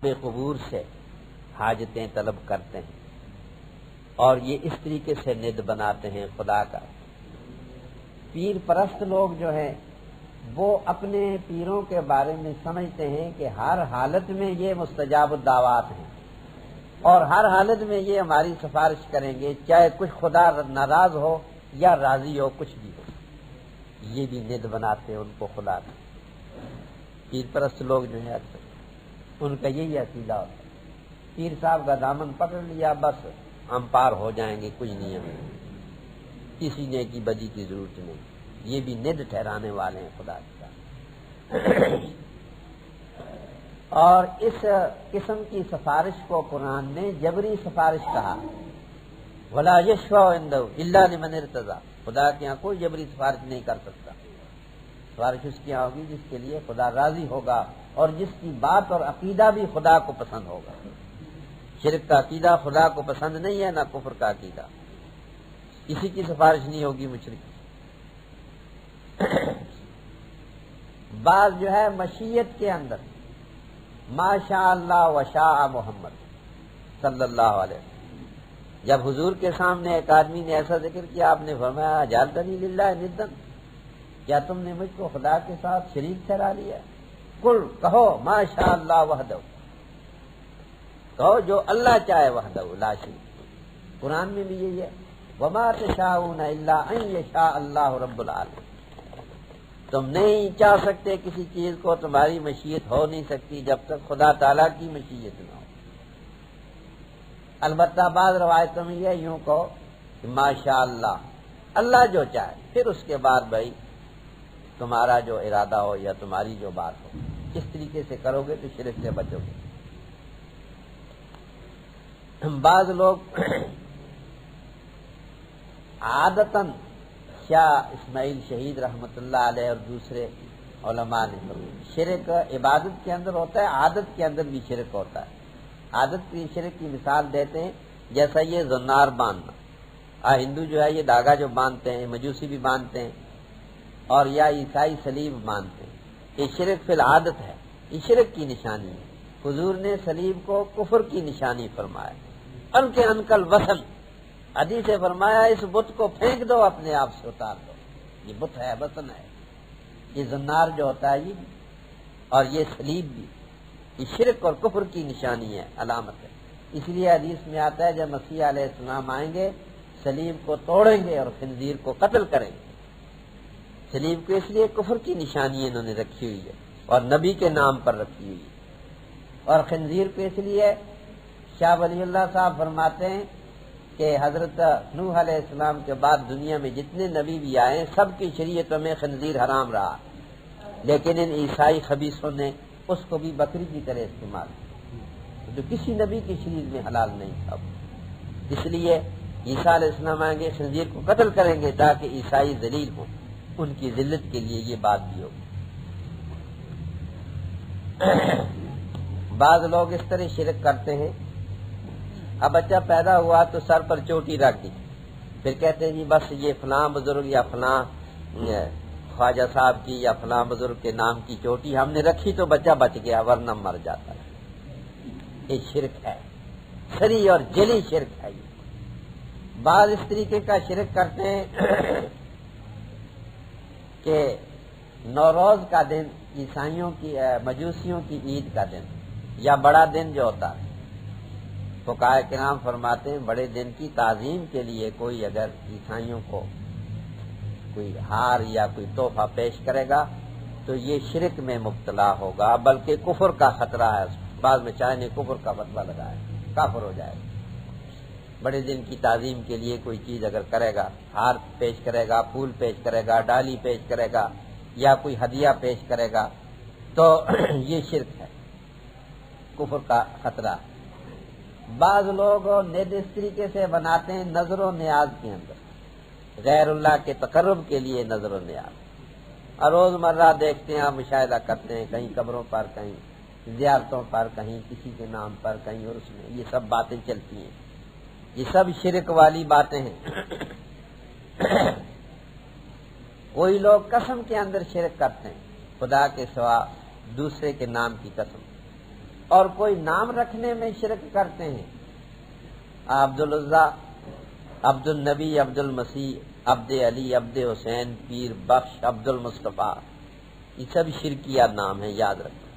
بے قبور سے حاجتیں طلب کرتے ہیں اور یہ اس طریقے سے ند بناتے ہیں خدا کا۔ پیر پرست لوگ جو ہیں وہ اپنے پیروں کے بارے میں سمجھتے ہیں کہ ہر حالت میں یہ مستجاب الدعوات ہیں اور ہر حالت میں یہ ہماری سفارش کریں گے، چاہے کچھ خدا ناراض ہو یا راضی ہو، کچھ بھی ہو، یہ بھی ند بناتے ہیں ان کو خدا کا۔ پیر پرست لوگ جو ہیں اکثر ان کا یہی عقیدہ ہوتا ہے، پیر صاحب کا دامن پکڑ لیا بس ہم پار ہو جائیں گے، کچھ نہیں ہمیں کسی نے کی بدی کی ضرورت نہیں، یہ بھی ند ٹھہرانے والے ہیں خدا کا۔ اور اس قسم کی سفارش کو قرآن نے جبری سفارش کہا، ولا یشفع عنده الا لمن ارتضى، خدا کے یہاں کوئی جبری سفارش نہیں کر سکتا، سفارش اس کی ہوگی جس کے لیے خدا راضی ہوگا اور جس کی بات اور عقیدہ بھی خدا کو پسند ہوگا۔ شرک کا عقیدہ خدا کو پسند نہیں ہے، نہ کفر کا عقیدہ، کسی کی سفارش نہیں ہوگی مشرک۔ بعض جو ہے مشیت کے اندر ما شاء اللہ و شاء محمد صلی اللہ علیہ وسلم، جب حضور کے سامنے ایک آدمی نے ایسا ذکر کیا، آپ نے فرمایا جعلتنی للہ ندًا، کیا تم نے مجھ کو خدا کے ساتھ شریک ٹھہرا لیا؟ قل کہو ما شاء اللہ وحدہ، کہو جو اللہ چاہے وحدہ لا شریک۔ قرآن میں بھی یہی ہے، وما تشاءون الا ان یشاء اللہ رب العالمین، تم نہیں چاہ سکتے کسی چیز کو، تمہاری مشیت ہو نہیں سکتی جب تک خدا تعالیٰ کی مشیت نہ ہو۔ البتہ بعض روایتوں میں یہ یوں کہو کہ ماشاء اللہ، اللہ جو چاہے، پھر اس کے بعد بھائی تمہارا جو ارادہ ہو یا تمہاری جو بات ہو، اس طریقے سے کرو گے تو شرک سے بچو گے۔ بعض لوگ عادتاً شاہ اسماعیل شہید رحمۃ اللہ علیہ اور دوسرے علماء نے شرک عبادت کے اندر ہوتا ہے، عادت کے اندر بھی شرک ہوتا ہے۔ عادت کی شرک کی مثال دیتے ہیں جیسا یہ زنار باندھنا، ہندو جو ہے یہ دھاگا جو باندھتے ہیں، مجوسی بھی باندھتے ہیں اور یا عیسائی صلیب باندھتے ہیں، یہ شرک فی العادت ہے، یہ شرک کی نشانی ہے۔ حضور نے صلیب کو کفر کی نشانی فرمایا، ان کے انکل وثن، حدیث سے فرمایا اس بت کو پھینک دو، اپنے آپ سے اتار دو، یہ بت ہے، وثن ہے۔ یہ زنار جو ہوتا ہے یہ اور یہ صلیب بھی، یہ شرک اور کفر کی نشانی ہے، علامت ہے۔ اس لیے حدیث میں آتا ہے جب مسیح علیہ السلام آئیں گے صلیب کو توڑیں گے اور خنزیر کو قتل کریں گے۔ صلیب کو اس لیے کفر کی نشانی انہوں نے رکھی ہوئی ہے اور نبی کے نام پر رکھی ہوئی ہے، اور خنزیر کو اس لیے شاہ ولی اللہ صاحب فرماتے ہیں کہ حضرت نوح علیہ السلام کے بعد دنیا میں جتنے نبی بھی آئے سب کی شریعتوں میں خنزیر حرام رہا، لیکن ان عیسائی خبیثوں نے اس کو بھی بکری کی طرح استعمال کیا، جو کسی نبی کی شریعت میں حلال نہیں تھا۔ اس لیے عیسیٰ علیہ السلام آئیں گے خنزیر کو قتل کریں گے تاکہ عیسائی ذلیل ہوں، ان کی ذلت کے لیے یہ بات بھی ہوگی۔ بعض لوگ اس طرح شرک کرتے ہیں، اب بچہ پیدا ہوا تو سر پر چوٹی رکھ دی، پھر کہتے ہیں جی بس یہ فلاں بزرگ یا فلاں خواجہ صاحب کی یا فلاں بزرگ کے نام کی چوٹی ہم نے رکھی تو بچہ بچ گیا ورنہ مر جاتا ہے۔ یہ شرک ہے، سری اور جلی شرک ہے۔ یہ بعض اس طریقے کا شرک کرتے ہیں کہ نوروز کا دن عیسائیوں کی مجوسیوں کی عید کا دن یا بڑا دن جو ہوتا ہے، فقہاء کرام فرماتے ہیں بڑے دن کی تعظیم کے لیے کوئی اگر عیسائیوں کو کوئی ہار یا کوئی تحفہ پیش کرے گا تو یہ شرک میں مبتلا ہوگا، بلکہ کفر کا خطرہ ہے۔ بعض میں چاہے نے کفر کا فتویٰ لگایا، کافر ہو جائے گا۔ بڑے دن کی تعظیم کے لیے کوئی چیز اگر کرے گا، ہار پیش کرے گا، پھول پیش کرے گا، ڈالی پیش کرے گا یا کوئی ہدیہ پیش کرے گا تو یہ شرک ہے، کفر کا خطرہ۔ بعض لوگ ند اس طریقے سے بناتے ہیں نظر و نیاز کے اندر، غیر اللہ کے تقرب کے لیے نظر و نیاز، اور روزمرہ دیکھتے ہیں، آپ مشاہدہ کرتے ہیں کہیں قبروں پر، کہیں زیارتوں پر، کہیں کسی کے نام پر، کہیں اور اس میں یہ سب باتیں چلتی ہیں، یہ سب شرک والی باتیں ہیں۔ کوئی لوگ قسم کے اندر شرک کرتے ہیں، خدا کے سوا دوسرے کے نام کی قسم، اور کوئی نام رکھنے میں شرک کرتے ہیں، عبدالعزیٰ، عبد النبی، عبد المسیح، عبد علی، عبد حسین، پیر بخش، عبد المصطفیٰ، یہ سب شرکیہ نام ہیں، یاد رکھیں۔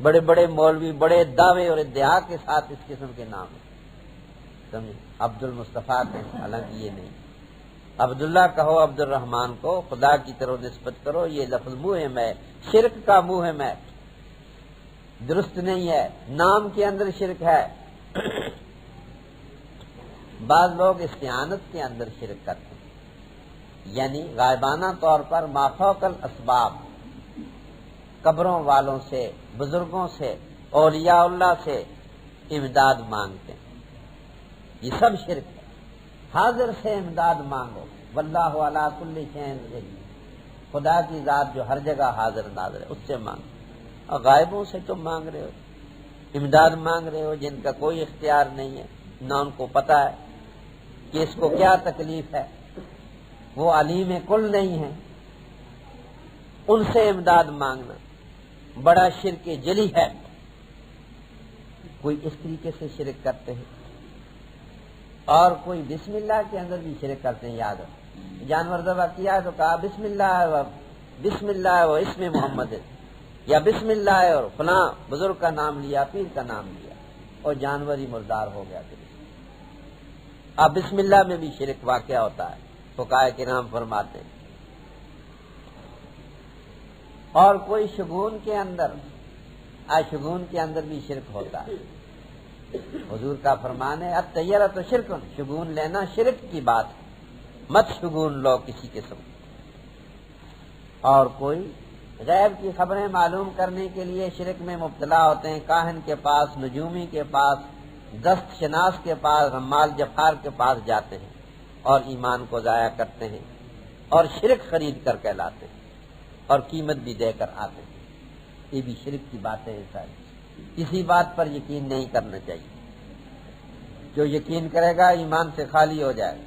بڑے بڑے مولوی بڑے دعوے اور ادعا کے ساتھ اس قسم کے نام ہیں، سمجھے، عبد المصطفیٰ کہیں، حالانکہ یہ نہیں۔ عبداللہ کہو، عبد الرحمن کو خدا کی طرف نسبت کرو، یہ لفظ موہم ہے، شرک کا موہم ہے، درست نہیں ہے، نام کے اندر شرک ہے۔ بعض لوگ استعانت کے اندر شرک کرتے ہیں، یعنی غائبانہ طور پر مافوق الاسباب، قبروں والوں سے، بزرگوں سے، اولیاء اللہ سے امداد مانگتے ہیں، یہ سب شرک ہے۔ حاضر سے امداد مانگو، واللہ علی کل شیء قدیر، خدا کی ذات جو ہر جگہ حاضر ناظر ہے، اس سے مانگو۔ اور غائبوں سے تم مانگ رہے ہو، امداد مانگ رہے ہو جن کا کوئی اختیار نہیں ہے، نہ ان کو پتہ ہے کہ اس کو کیا تکلیف ہے، وہ علیم کل نہیں ہے، ان سے امداد مانگنا بڑا شرک جلی ہے۔ کوئی اس طریقے سے شرک کرتے ہیں، اور کوئی بسم اللہ کے اندر بھی شرک کرتے ہیں، یاد رکھو، جانور ذبح کیا تو کہا بسم اللہ و اسم محمد، یا بسم اللہ اور فلاں بزرگ کا نام لیا، پیر کا نام لیا، اور جانور ہی مردار ہو گیا۔ اب بسم اللہ میں بھی شرک واقع ہوتا ہے، فقہاء کرام فرماتے ہیں۔ اور کوئی شگون کے اندر، شگون کے اندر بھی شرک ہوتا ہے، حضور کا فرمان ہے الطیرۃ شرک، شگون لینا شرک کی بات ہے، مت شگون لو کسی قسم۔ اور کوئی غیب کی خبریں معلوم کرنے کے لیے شرک میں مبتلا ہوتے ہیں، کاہن کے پاس، نجومی کے پاس، دست شناس کے پاس، رمال جفار کے پاس جاتے ہیں اور ایمان کو ضائع کرتے ہیں، اور شرک خرید کر کے لاتے ہیں اور قیمت بھی دے کر آتے ہیں۔ یہ بھی شرک کی باتیں ہیں ساری۔ کسی بات پر یقین نہیں کرنا چاہیے، جو یقین کرے گا ایمان سے خالی ہو جائے۔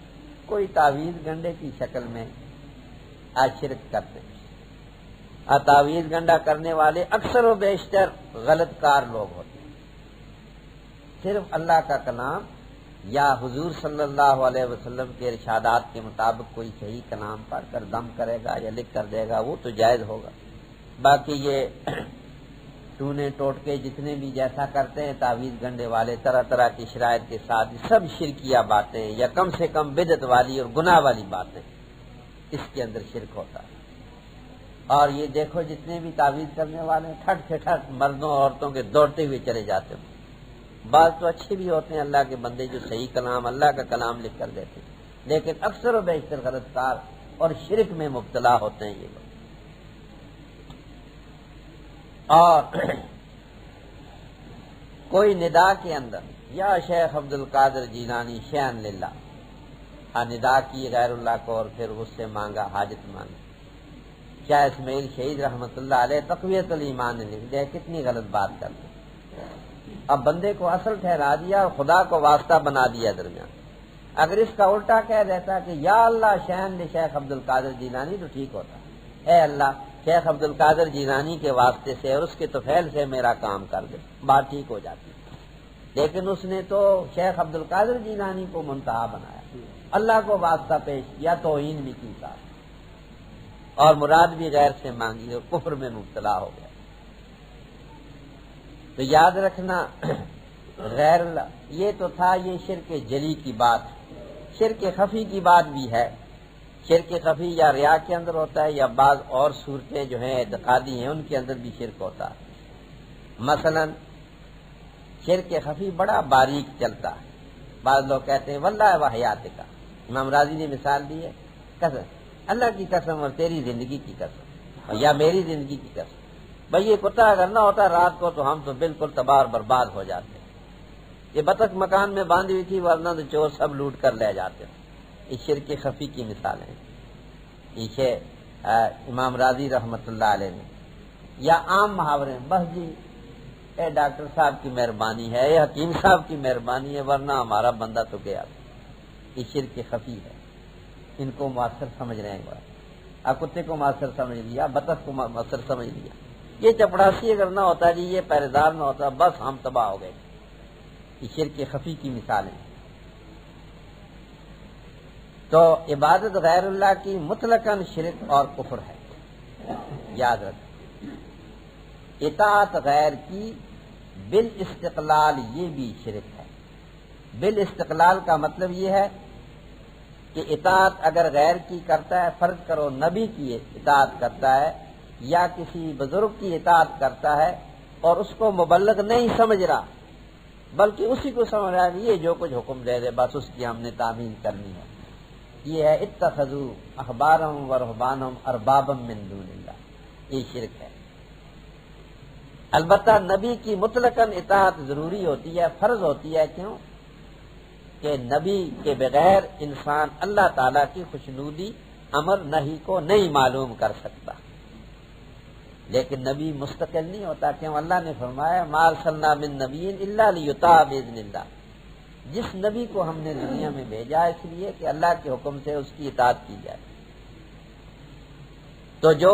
کوئی تعویذ گنڈے کی شکل میں آج شرک کرتے ہیں، تعویذ گنڈا کرنے والے اکثر و بیشتر غلط کار لوگ ہوتے ہیں۔ صرف اللہ کا کلام یا حضور صلی اللہ علیہ وسلم کے ارشادات کے مطابق کوئی صحیح کلام پڑھ کر دم کرے گا یا لکھ کر دے گا، وہ تو جائز ہوگا۔ باقی یہ ٹونے ٹوٹکے جتنے بھی جیسا کرتے ہیں تعویذ گنڈے والے طرح طرح کی شرائط کے ساتھ، سب شرکیہ باتیں یا کم سے کم بدعت والی اور گناہ والی باتیں، اس کے اندر شرک ہوتا ہے۔ اور یہ دیکھو جتنے بھی تعویذ کرنے والے ٹھٹ سے ٹھٹ مردوں عورتوں کے دوڑتے ہوئے چلے جاتے ہیں۔ بعض تو اچھے بھی ہوتے ہیں اللہ کے بندے جو صحیح کلام اللہ کا کلام لکھ کر دیتے ہیں، لیکن اکثر و بیشتر غلط کار اور شرک میں مبتلا ہوتے ہیں یہ لوگ۔ اور کوئی ندا کے اندر یا شیخ عبد القادر جیلانی شیئن للہ، ندا کی غیر اللہ کو اور پھر اس سے مانگا حاجت مانگی۔ کیا اسماعیل شہید رحمت اللہ علیہ تقویت الایمان نے لکھ دیا، کتنی غلط بات کرتے۔ اب بندے کو اصل ٹھہرا دیا اور خدا کو واسطہ بنا دیا درمیان۔ اگر اس کا الٹا کہہ دیتا کہ یا اللہ شیئن لشیخ عبد القادر جیلانی تو ٹھیک ہوتا، اے اللہ شیخ عبد القادر جیلانی کے واسطے سے اور اس کے توفیل سے میرا کام کر دے، بات ٹھیک ہو جاتی۔ لیکن اس نے تو شیخ عبد القادر جیلانی کو منتہا بنایا، اللہ کو واسطہ پیش کیا، توہین بھی کی ساتھ، اور مراد بھی غیر سے مانگی اور کفر میں مبتلا ہو گیا۔ تو یاد رکھنا غیر اللہ، یہ تو تھا یہ شرک جلی کی بات۔ شرک خفی کی بات بھی ہے، شرک خفی یا ریا کے اندر ہوتا ہے یا بعض اور صورتیں جو ہیں اعتقادی ہیں ان کے اندر بھی شرک ہوتا ہے۔ مثلا شرک خفی بڑا باریک چلتا ہے، بعض لوگ کہتے ہیں واللہ وحیات کا، امام راضی نے مثال دی ہے، قسم اللہ کی قسم اور تیری زندگی کی قسم یا میری زندگی کی قسم، بھئی یہ کتا اگر نہ ہوتا رات کو تو ہم تو بالکل تباہ اور برباد ہو جاتے۔ یہ بطخ مکان میں باندھی ہوئی تھی ورنہ تو چور سب لوٹ کر لے جاتے۔ یہ شرک خفی کی مثال ہے، یہ امام راضی رحمت اللہ علیہ نے۔ یا عام محاورے، بس جی اے ڈاکٹر صاحب کی مہربانی ہے، اے حکیم صاحب کی مہربانی ہے ورنہ ہمارا بندہ تو گیا۔ یہ شرک خفی ہے، ان کو مؤثر سمجھ رہے ہیں۔ اب کتے کو مؤثر سمجھ لیا، بطخ کو مؤثر سمجھ لیا، یہ چپڑاسی اگر نہ ہوتا جی، یہ پہرے دار نہ ہوتا، بس ہم تباہ ہو گئے۔ یہ شرک خفی کی مثالیں۔ تو عبادت غیر اللہ کی مطلقاً شرک اور کفر ہے، یاد رکھ۔ اطاعت غیر کی بالاستقلال یہ بھی شرک ہے۔ بالاستقلال کا مطلب یہ ہے کہ اطاعت اگر غیر کی کرتا ہے، فرض کرو نبی کی اطاعت کرتا ہے یا کسی بزرگ کی اطاعت کرتا ہے اور اس کو مبلغ نہیں سمجھ رہا، بلکہ اسی کو سمجھ رہا ہے کہ یہ جو کچھ حکم دے دے بس اس کی ہم نے تعمیل کرنی ہے، یہ ہے اتخذوا احبارهم ورهبانهم اربابا من دون اللہ، یہ شرک ہے۔ البتہ نبی کی مطلقاً اطاعت ضروری ہوتی ہے، فرض ہوتی ہے، کیوں کہ نبی کے بغیر انسان اللہ تعالیٰ کی خوشنودی امر نہی کو نہیں معلوم کر سکتا۔ لیکن نبی مستقل نہیں ہوتا، کیوں اللہ نے فرمایا ما ارسلنا من نبی الا لیطاع باذن اللہ، جس نبی کو ہم نے دنیا میں بھیجا اس لیے کہ اللہ کے حکم سے اس کی اطاعت کی جائے۔ تو جو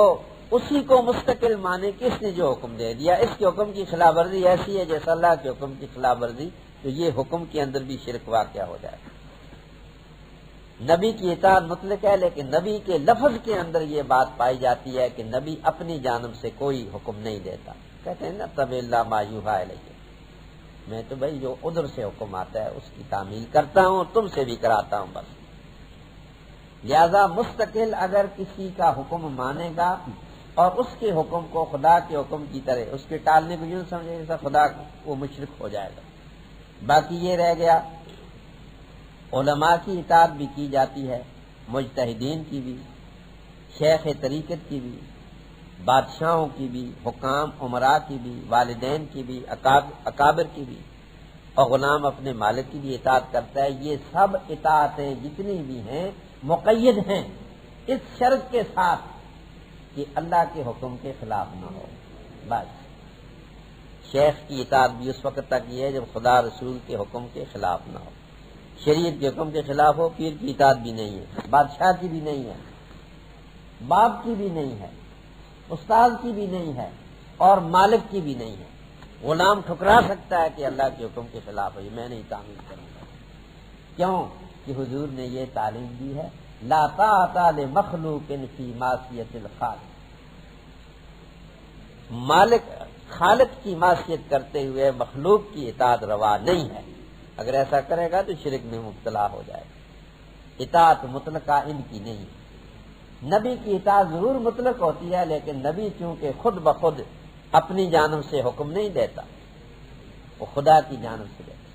اسی کو مستقل مانے کہ اس نے جو حکم دے دیا، اس کے حکم کی خلاف ورزی ایسی ہے جیسا اللہ کے حکم کی خلاف ورزی، تو یہ حکم کے اندر بھی شرک واقع ہو جائے۔ نبی کی اطاعت مطلق ہے، لیکن نبی کے لفظ کے اندر یہ بات پائی جاتی ہے کہ نبی اپنی جانب سے کوئی حکم نہیں دیتا۔ کہتے ہیں نا تب اللہ ما یوحی الیہ، میں تو بھائی جو ادھر سے حکم آتا ہے اس کی تعمیل کرتا ہوں، تم سے بھی کراتا ہوں بس۔ لہذا مستقل اگر کسی کا حکم مانے گا اور اس کے حکم کو خدا کے حکم کی طرح اس کے ٹالنے کو یوں سمجھے جیسا خدا وہ مشرک ہو جائے گا۔ باقی یہ رہ گیا علماء کی اطاعت بھی کی جاتی ہے، مجتہدین کی بھی، شیخ طریقت کی بھی، بادشاہوں کی بھی، حکام امراء کی بھی، والدین کی بھی، اکابر کی بھی، اور غلام اپنے مالک کی بھی اطاعت کرتا ہے۔ یہ سب اطاعتیں جتنی بھی ہیں مقید ہیں اس شرط کے ساتھ کہ اللہ کے حکم کے خلاف نہ ہو، بس۔ شیخ کی اطاعت بھی اس وقت تک یہ ہے جب خدا رسول کے حکم کے خلاف نہ ہو، شریعت کے حکم کے خلاف ہو، پیر کی اطاعت بھی نہیں ہے، بادشاہ کی بھی نہیں ہے، باپ کی بھی نہیں ہے، استاد کی بھی نہیں ہے، اور مالک کی بھی نہیں ہے۔ غلام ٹھکرا سکتا ہے کہ اللہ کے حکم کے خلاف ہے، میں نہیں تعمیل کروں گا، کیوں کہ حضور نے یہ تعلیم دی ہے لا طاعت لمخلوق فی معصیت الخالق، مالک خالق کی معصیت کرتے ہوئے مخلوق کی اطاعت روا نہیں ہے۔ اگر ایسا کرے گا تو شرک میں مبتلا ہو جائے گا۔ اطاعت مطلقہ ان کی نہیں، نبی کی اطاعت ضرور مطلق ہوتی ہے، لیکن نبی چونکہ خود بخود اپنی جانب سے حکم نہیں دیتا، وہ خدا کی جانب سے دیتا،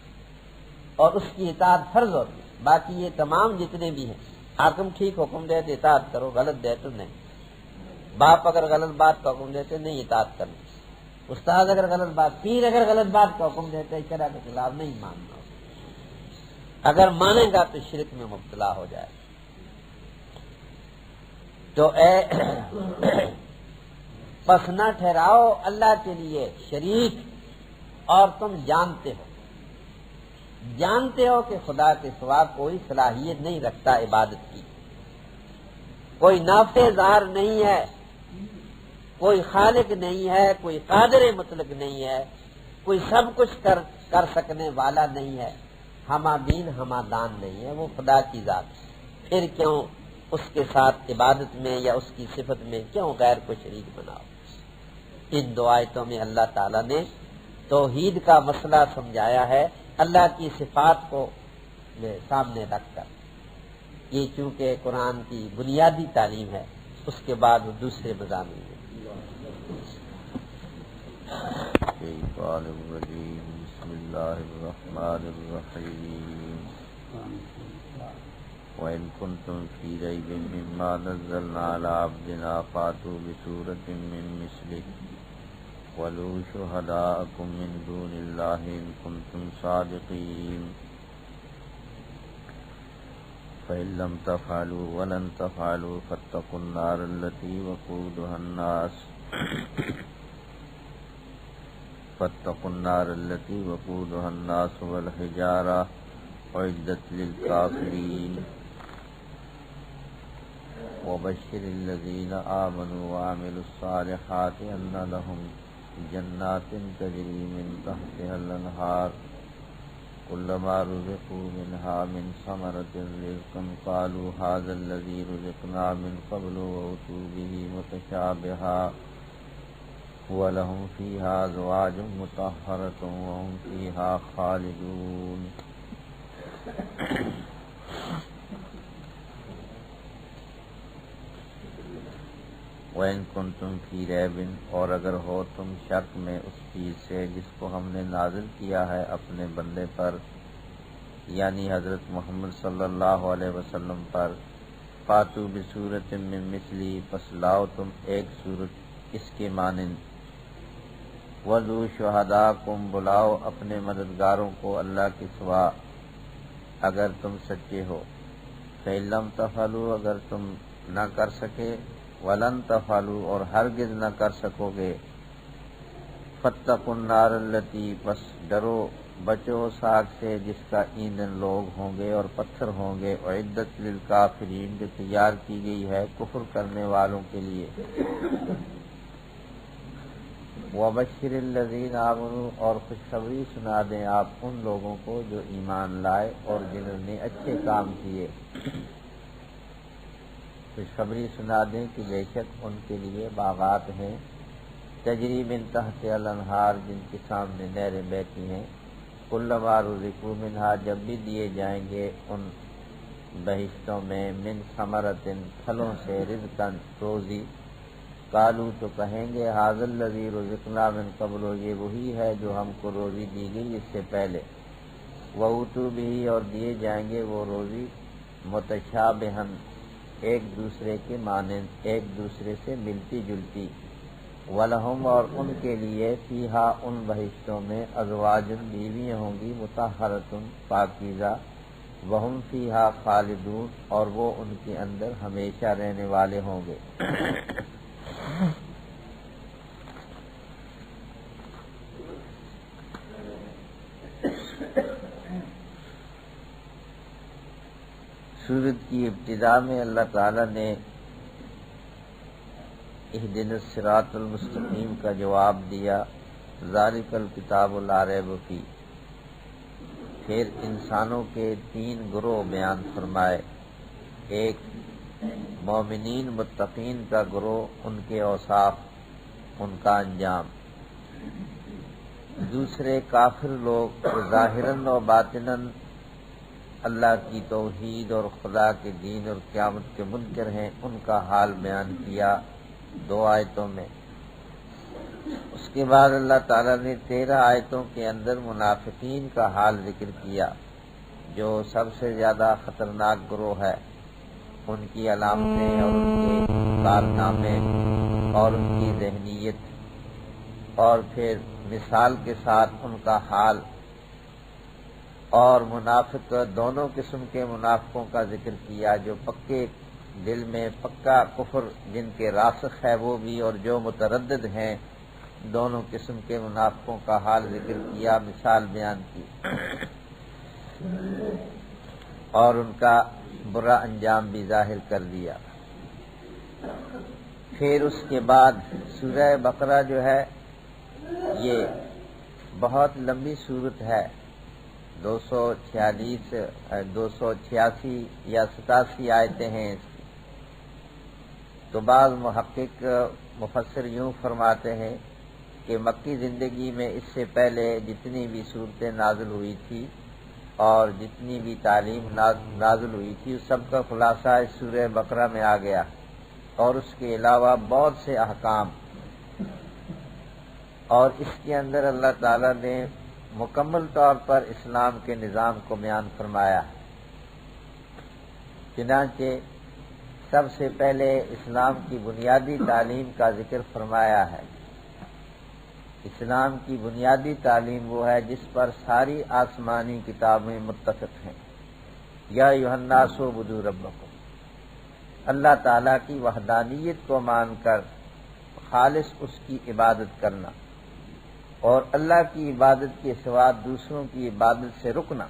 اور اس کی اطاعت فرض ہوتی ہے۔ باقی یہ تمام جتنے بھی ہیں، حاکم ٹھیک حکم دے تو اطاعت کرو، غلط دے تو نہیں، باپ اگر غلط بات کا حکم دیتے نہیں اطاعت کرنا، استاد اگر غلط بات، پیر اگر غلط بات کا حکم دیتے شرع کے خلاف نہیں ماننا، اگر مانے گا تو شرک میں مبتلا ہو جائے۔ تو پس نہ ٹھہراؤ اللہ کے لیے شریک، اور تم جانتے ہو کہ خدا کے سوا کوئی صلاحیت نہیں رکھتا عبادت کی، کوئی نافع ظاہر نہیں ہے، کوئی خالق نہیں ہے، کوئی قادر مطلق نہیں ہے، کوئی سب کچھ کر سکنے والا نہیں ہے، ہمہ بین ہمہ دان نہیں ہے، وہ خدا کی ذات۔ پھر کیوں اس کے ساتھ عبادت میں یا اس کی صفت میں کیوں غیر کو شریک بناؤ؟ ان دو آیتوں میں اللہ تعالیٰ نے توحید کا مسئلہ سمجھایا ہے، اللہ کی صفات کو سامنے رکھ کر۔ یہ چونکہ قرآن کی بنیادی تعلیم ہے، اس کے بعد وہ دوسرے مضامین ہیں۔ بسم اللہ الرحمن الرحیم وَإِن كُنتُمْ فِي رَيْبٍ مِّمَّا نَزَّلْنَا عَلَىٰ عَبْدِنَا فَأْتُوا بِسُورَةٍ مِّن مِّثْلِهِ وَادْعُوا شُهَدَاءَكُم مِّن دُونِ اللَّهِ إِن كُنتُمْ صَادِقِينَ فَإِن لَّمْ تَفْعَلُوا وَلَن تَفْعَلُوا فَاتَّقُوا النَّارَ الَّتِي وَقُودُهَا النَّاسُ وَالْحِجَارَةُ أُعِدَّتْ لِلْكَافِرِينَ وبشر الذين آمنوا وعملوا الصالحات أن لهم جنات تجري من تحتها الأنهار كلما رزقوا منها من ثمرة رزقا قالوا هذا الذي رزقنا من قبل وأتوا به متشابها ولهم فيها أزواج مطهرة وهم فيها خالدون. وَإِن كُنتُمْ فِي رَيْبٍ، اور اگر ہو تم شک میں اس چیز سے جس کو ہم نے نازل کیا ہے اپنے بندے پر، یعنی حضرت محمد صلی اللہ علیہ وسلم پر، فاتوا بصورت من مثلی، پس لاؤ تم ایک صورت اس کے مانند، وَذُو شُہَدَاءَکُمْ، بلاؤ اپنے مددگاروں کو اللہ کے سوا اگر تم سچے ہو، فَإِن لَّمْ تَفْعَلُوا، اگر تم نہ کر سکے، وَلَن تَفْعَلُوا، اور ہرگز نہ کر سکو گے، فَاتَّقُوا النَّارَ الَّتِي، پس ڈرو بچو اس آگ سے جس کا ایندھن لوگ ہوں گے اور پتھر ہوں گے، اعدت للکافرین، جو تیار کی گئی ہے کفر کرنے والوں کے لیے، وَبَشِّرِ الَّذِينَ آمَنُوا، اور خوشخبری سنا دیں آپ ان لوگوں کو جو ایمان لائے اور جنہوں نے اچھے کام کیے، خوشخبری سنا دیں کہ بے شک ان کے لیے باغات ہیں، تجری من تحت الانہار، جن کے سامنے نہریں بہتی ہیں، کلما رزقوا منہا، جب بھی دیے جائیں گے ان بہشتوں میں، من ثمرۃ، پھلوں سے، رزقاً، روزی، قالوا، تو کہیں گے، ھذا الذی رزقنا من قبل، یہ وہی ہے جو ہم کو روزی دی گئی اس سے پہلے، وَأُوتُوا بِهِ، اور دیے جائیں گے وہ روزی، متشابہاً، ایک دوسرے کے مانند، ایک دوسرے سے ملتی جلتی، وَلَهُمْ، اور ان کے لیے، فیہا، ان بہشتوں میں، ازواج، بیویاں ہوں گی، مطہرۃ، پاکیزہ، وَهُمْ فیہا خالدون، اور وہ ان کے اندر ہمیشہ رہنے والے ہوں گے۔ سورت کی ابتدا میں اللہ تعالی نے اہدنا الصراط المستقیم کا جواب دیا، ذالک الکتاب لا ریب فیہ، پھر انسانوں کے 3 گروہ بیان فرمائے، ایک مومنین متقین کا گروہ، ان کے اوصاف، ان کا انجام، دوسرے کافر لوگ جو ظاہراً و باطناً اللہ کی توحید اور خدا کے دین اور قیامت کے منکر ہیں، ان کا حال بیان کیا 2 آیتوں میں۔ اس کے بعد اللہ تعالیٰ نے 13 آیتوں کے اندر منافقین کا حال ذکر کیا، جو سب سے زیادہ خطرناک گروہ ہے، ان کی علامتیں اور ان کے کارنامے اور ان کی ذہنیت، اور پھر مثال کے ساتھ ان کا حال، اور منافق دونوں قسم کے منافقوں کا ذکر کیا، جو پکے دل میں پکا کفر جن کے راسخ ہے وہ بھی، اور جو متردد ہیں، دونوں قسم کے منافقوں کا حال ذکر کیا، مثال بیان کی، اور ان کا برا انجام بھی ظاہر کر دیا۔ پھر اس کے بعد سورہ بقرہ جو ہے یہ بہت لمبی سورت ہے، 286 یا 87 آیتیں ہیں اس کی، تو بعض محقق مفسر یوں فرماتے ہیں کہ مکی زندگی میں اس سے پہلے جتنی بھی صورتیں نازل ہوئی تھی اور جتنی بھی تعلیم نازل ہوئی تھی، اس سب کا خلاصہ اس سورہ بقرہ میں آ گیا، اور اس کے علاوہ بہت سے احکام، اور اس کے اندر اللہ تعالیٰ نے مکمل طور پر اسلام کے نظام کو بیان فرمایا۔ چنانچہ سب سے پہلے اسلام کی بنیادی تعلیم کا ذکر فرمایا ہے۔ اسلام کی بنیادی تعلیم وہ ہے جس پر ساری آسمانی کتابیں متفق ہیں، یا ایھا الناس اعبدوا ربکم، اللہ تعالیٰ کی وحدانیت کو مان کر خالص اس کی عبادت کرنا، اور اللہ کی عبادت کے سوا دوسروں کی عبادت سے رکنا،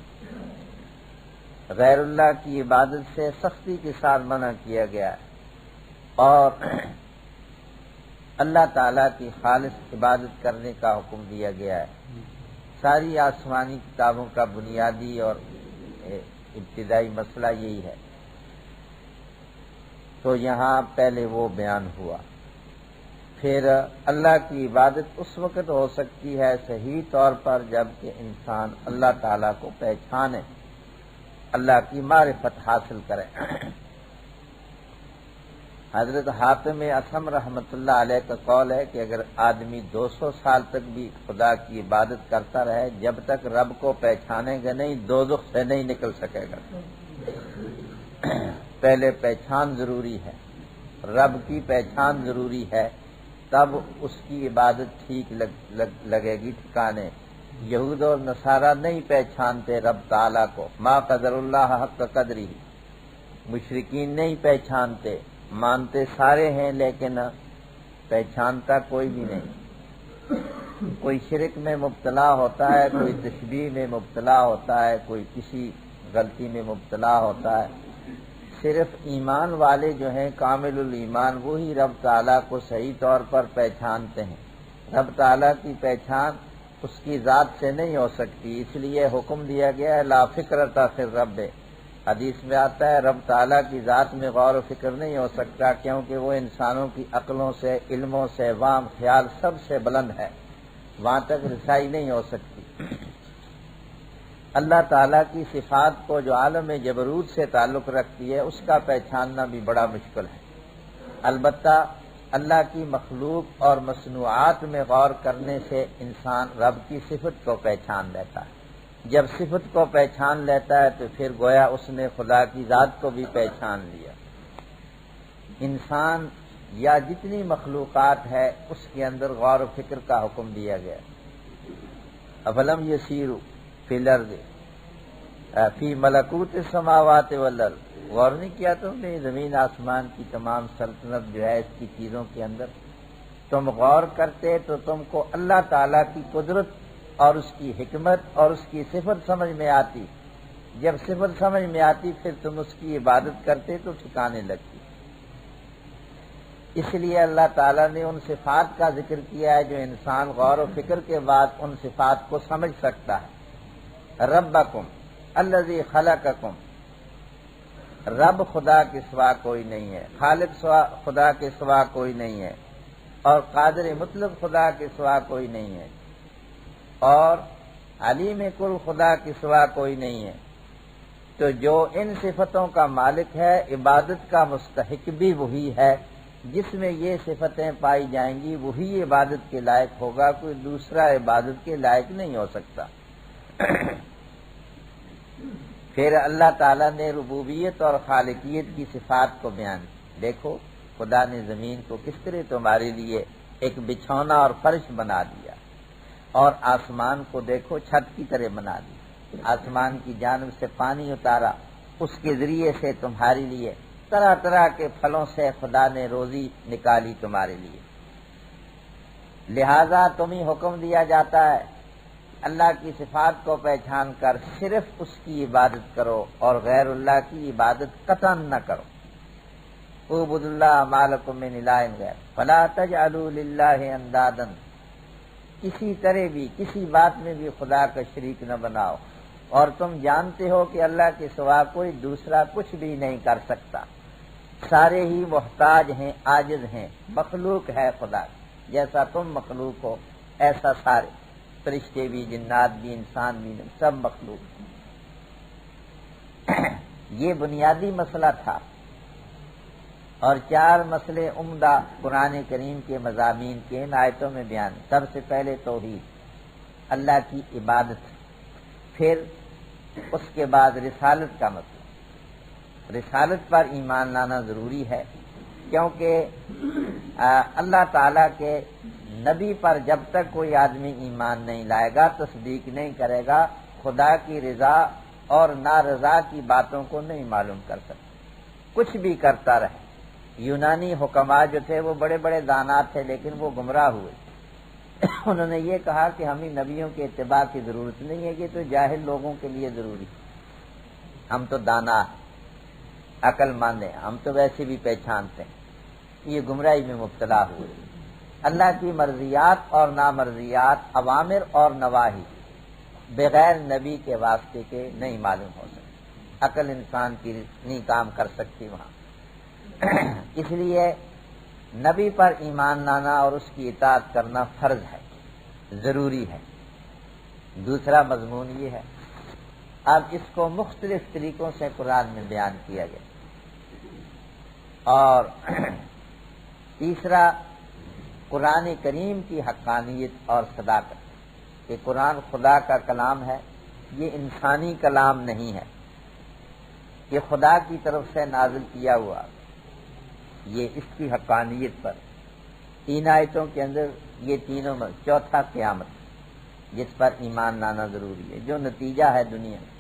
غیر اللہ کی عبادت سے سختی کے ساتھ منع کیا گیا ہے، اور اللہ تعالیٰ کی خالص عبادت کرنے کا حکم دیا گیا ہے۔ ساری آسمانی کتابوں کا بنیادی اور ابتدائی مسئلہ یہی ہے۔ تو یہاں پہلے وہ بیان ہوا۔ پھر اللہ کی عبادت اس وقت ہو سکتی ہے صحیح طور پر جب کہ انسان اللہ تعالیٰ کو پہچانے، اللہ کی معرفت حاصل کرے۔ حضرت حاتم اصم رحمۃ اللہ علیہ کا قول ہے کہ اگر آدمی 200 سال تک بھی خدا کی عبادت کرتا رہے، جب تک رب کو پہچانے گا نہیں، دوزخ سے نہیں نکل سکے گا۔ پہلے پہچان ضروری ہے، رب کی پہچان ضروری ہے، تب اس کی عبادت ٹھیک لگے گی ٹھکانے۔ یہود اور نصارہ نہیں پہچانتے رب تعالیٰ کو، ما قدر اللہ حق قدری، مشرکین نہیں پہچانتے، مانتے سارے ہیں لیکن پہچانتا کوئی بھی نہیں۔ کوئی شرک میں مبتلا ہوتا ہے، کوئی تشبیہ میں مبتلا ہوتا ہے، کوئی کسی غلطی میں مبتلا ہوتا ہے۔ صرف ایمان والے جو ہیں کامل الایمان، وہی رب تعالیٰ کو صحیح طور پر پہچانتے ہیں۔ رب تعالیٰ کی پہچان اس کی ذات سے نہیں ہو سکتی، اس لیے حکم دیا گیا ہے لا فکرۃ فی الرب۔ حدیث میں آتا ہے رب تعالیٰ کی ذات میں غور و فکر نہیں ہو سکتا، کیونکہ وہ انسانوں کی عقلوں سے، علموں سے، وام خیال سب سے بلند ہے، وہاں تک رسائی نہیں ہو سکتی۔ اللہ تعالیٰ کی صفات کو جو عالم جبروت سے تعلق رکھتی ہے، اس کا پہچاننا بھی بڑا مشکل ہے۔ البتہ اللہ کی مخلوق اور مصنوعات میں غور کرنے سے انسان رب کی صفت کو پہچان لیتا ہے۔ جب صفت کو پہچان لیتا ہے تو پھر گویا اس نے خدا کی ذات کو بھی پہچان لیا۔ انسان یا جتنی مخلوقات ہے اس کے اندر غور و فکر کا حکم دیا گیا۔ افلم یسیروا فی الارض فی ملکوت السماوات والارض، غور نہیں کیا تم نے زمین آسمان کی تمام سلطنت جو ہے اس کی چیزوں کے اندر؟ تم غور کرتے تو تم کو اللہ تعالیٰ کی قدرت اور اس کی حکمت اور اس کی صفت سمجھ میں آتی۔ جب صفت سمجھ میں آتی پھر تم اس کی عبادت کرتے تو ٹھکانے لگتی۔ اس لیے اللہ تعالیٰ نے ان صفات کا ذکر کیا ہے جو انسان غور و فکر کے بعد ان صفات کو سمجھ سکتا ہے۔ ربکم الذی خلقکم، رب خدا کے سوا کوئی نہیں ہے، خالق خدا کے سوا کوئی نہیں ہے، اور قادر مطلق خدا کے سوا کوئی نہیں ہے، اور علیم کل خدا کے سوا کوئی نہیں ہے۔ تو جو ان صفتوں کا مالک ہے، عبادت کا مستحق بھی وہی ہے۔ جس میں یہ صفتیں پائی جائیں گی وہی عبادت کے لائق ہوگا، کوئی دوسرا عبادت کے لائق نہیں ہو سکتا۔ پھر اللہ تعالیٰ نے ربوبیت اور خالقیت کی صفات کو بیان کیا۔ دیکھو خدا نے زمین کو کس طرح تمہارے لیے ایک بچھونا اور فرش بنا دیا، اور آسمان کو دیکھو چھت کی طرح بنا دیا، آسمان کی جانب سے پانی اتارا، اس کے ذریعے سے تمہارے لیے طرح طرح کے پھلوں سے خدا نے روزی نکالی تمہارے لیے۔ لہذا تمہیں حکم دیا جاتا ہے اللہ کی صفات کو پہچان کر صرف اس کی عبادت کرو اور غیر اللہ کی عبادت قطعاً نہ کرو۔ اعبدوا اللہ ما لکم من الہ غیر فلا تجعلوا للہ اندادا، کسی طرح بھی کسی بات میں بھی خدا کا شریک نہ بناؤ، اور تم جانتے ہو کہ اللہ کے سوا کوئی دوسرا کچھ بھی نہیں کر سکتا، سارے ہی محتاج ہیں، عاجز ہیں، مخلوق ہے خدا، جیسا تم مخلوق ہو ایسا سارے، فرشتے بھی، جنات بھی، انسان بھی، سب مخلوق۔ یہ بنیادی مسئلہ تھا، اور 4 مسئلے عمدہ قرآن کریم کے مضامین کے ان آیتوں میں بیان۔ سب سے پہلے توحید، اللہ کی عبادت، پھر اس کے بعد رسالت کا مسئلہ۔ رسالت پر ایمان لانا ضروری ہے، کیونکہ اللہ تعالیٰ کے نبی پر جب تک کوئی آدمی ایمان نہیں لائے گا، تصدیق نہیں کرے گا، خدا کی رضا اور نارضا کی باتوں کو نہیں معلوم کر سکتا، کچھ بھی کرتا رہے۔ یونانی حکماء جو تھے وہ بڑے بڑے دانات تھے، لیکن وہ گمراہ ہوئے۔ انہوں نے یہ کہا کہ ہمیں نبیوں کے اتباع کی ضرورت نہیں ہے، یہ تو جاہل لوگوں کے لیے ضروری ہے، ہم تو دانا ہیں، عقل مند ہیں، ہم تو ویسے بھی پہچانتے ہیں۔ یہ گمراہی میں مبتلا ہوئے۔ اللہ کی مرضیات اور نامرضیات، اوامر اور نواہی بغیر نبی کے واسطے کے نہیں معلوم ہو سکتے۔ عقل انسان کی نہیں کام کر سکتی وہاں۔ اس لیے نبی پر ایمان لانا اور اس کی اطاعت کرنا فرض ہے، ضروری ہے۔ دوسرا مضمون یہ ہے، اب اس کو مختلف طریقوں سے قرآن میں بیان کیا گیا۔ اور تیسرا قرآن کریم کی حقانیت اور صداقت، کہ قرآن خدا کا کلام ہے، یہ انسانی کلام نہیں ہے، یہ خدا کی طرف سے نازل کیا ہوا۔ یہ اس کی حقانیت پر 3 آیتوں کے اندر یہ تینوں میں چوتھا قیامت، جس پر ایمان لانا ضروری ہے، جو نتیجہ ہے دنیا میں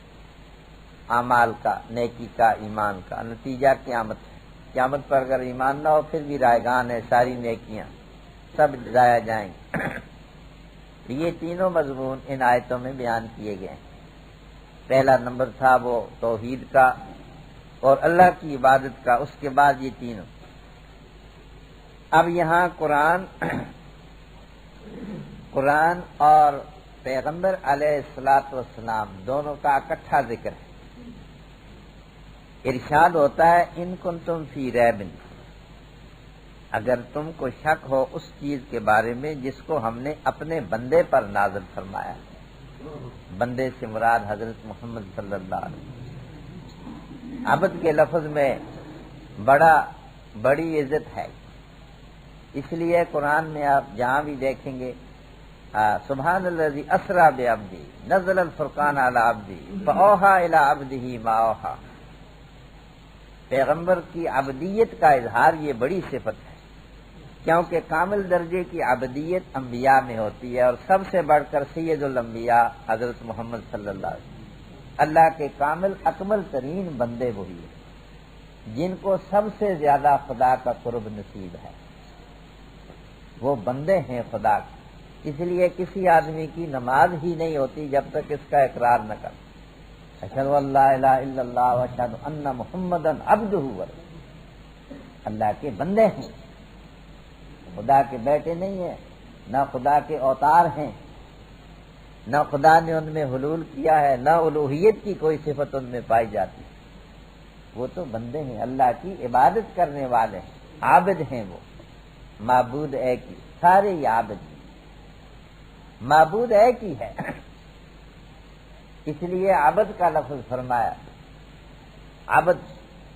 اعمال کا، نیکی کا، ایمان کا نتیجہ قیامت ہے۔ قیامت پر اگر ایمان نہ ہو پھر بھی رائگان ہے، ساری نیکیاں سب ضائع جائیں گے۔ یہ تینوں مضمون ان آیتوں میں بیان کیے گئے ہیں۔ پہلا نمبر تھا وہ توحید کا اور اللہ کی عبادت کا، اس کے بعد یہ تینوں۔ اب یہاں قرآن اور پیغمبر علیہ الصلاۃ والسلام دونوں کا اکٹھا ذکر ہے۔ ارشاد ہوتا ہے ان کنتم فی ریب، اگر تم کو شک ہو اس چیز کے بارے میں جس کو ہم نے اپنے بندے پر نازل فرمایا۔ بندے سے مراد حضرت محمد صلی اللہ علیہ وسلم۔ عبد کے لفظ میں بڑی عزت ہے، اس لیے قرآن میں آپ جہاں بھی دیکھیں گے سبحان الذی اسری بعبدہ نزل الفرقان علی عبدہ فاوحی الی عبدہ ما اوحی۔ پیغمبر کی عبدیت کا اظہار یہ بڑی صفت ہے، کیونکہ کامل درجے کی عبدیت انبیاء میں ہوتی ہے، اور سب سے بڑھ کر سید الانبیاء حضرت محمد صلی اللہ علیہ وسلم اللہ کے کامل اکمل ترین بندے وہی ہیں جن کو سب سے زیادہ خدا کا قرب نصیب ہے۔ وہ بندے ہیں خدا کے، اس لیے کسی آدمی کی نماز ہی نہیں ہوتی جب تک اس کا اقرار نہ کرے، اشہد ان لا الہ الا اللہ واشہد ان محمدا عبدہ ورسولہ۔ اللہ کے بندے ہیں، خدا کے بیٹے نہیں ہیں، نہ خدا کے اوتار ہیں، نہ خدا نے ان میں حلول کیا ہے، نہ الوہیت کی کوئی صفت ان میں پائی جاتی ہے۔ وہ تو بندے ہیں، اللہ کی عبادت کرنے والے ہیں، عابد ہیں۔ وہ معبود ایک ہی، سارے ہی عابد ہیں، معبود ایک ہی ہے، اس لیے عبد کا لفظ فرمایا۔ عبد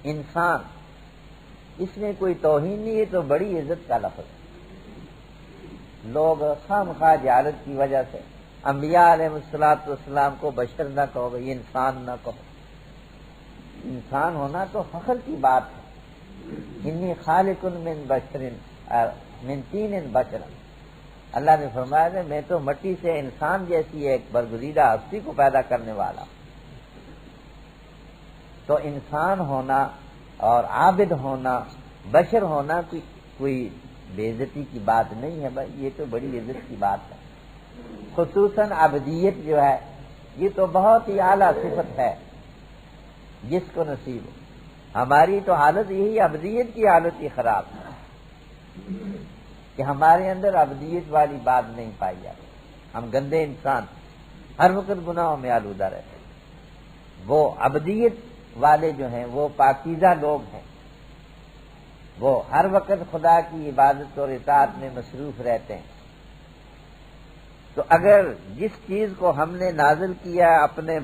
انسان، اس میں کوئی توہین نہیں ہے، تو بڑی عزت کا لفظ ہے۔ لوگ خواہ جہالت کی وجہ سے انبیاء علیہ الصلوۃ والسلام کو بشر نہ کہو، یہ انسان نہ کہو۔ انسان ہونا تو فخر کی بات ہے۔ انی خالق من بشر من طین بشرا، اللہ نے فرمایا ہے میں تو مٹی سے انسان جیسی ایک برگزیدہ ہستی کو پیدا کرنے والا۔ تو انسان ہونا اور عابد ہونا، بشر ہونا کوئی بے عزتی کی بات نہیں ہے بھائی، یہ تو بڑی عزت کی بات ہے۔ خصوصاً عبدیت جو ہے یہ تو بہت ہی اعلیٰ صفت ہے جس کو نصیب ہو۔ ہماری تو حالت یہی، عبدیت کی حالت ہی خراب ہے کہ ہمارے اندر عبدیت والی بات نہیں پائی جاتی۔ ہم گندے انسان، ہر وقت گناہوں میں آلودہ رہتے ہیں۔ وہ عبدیت والے جو ہیں وہ پاکیزہ لوگ ہیں، وہ ہر وقت خدا کی عبادت اور اطاعت میں مصروف رہتے ہیں۔ تو اگر جس چیز کو ہم نے نازل کیا ہے اپنے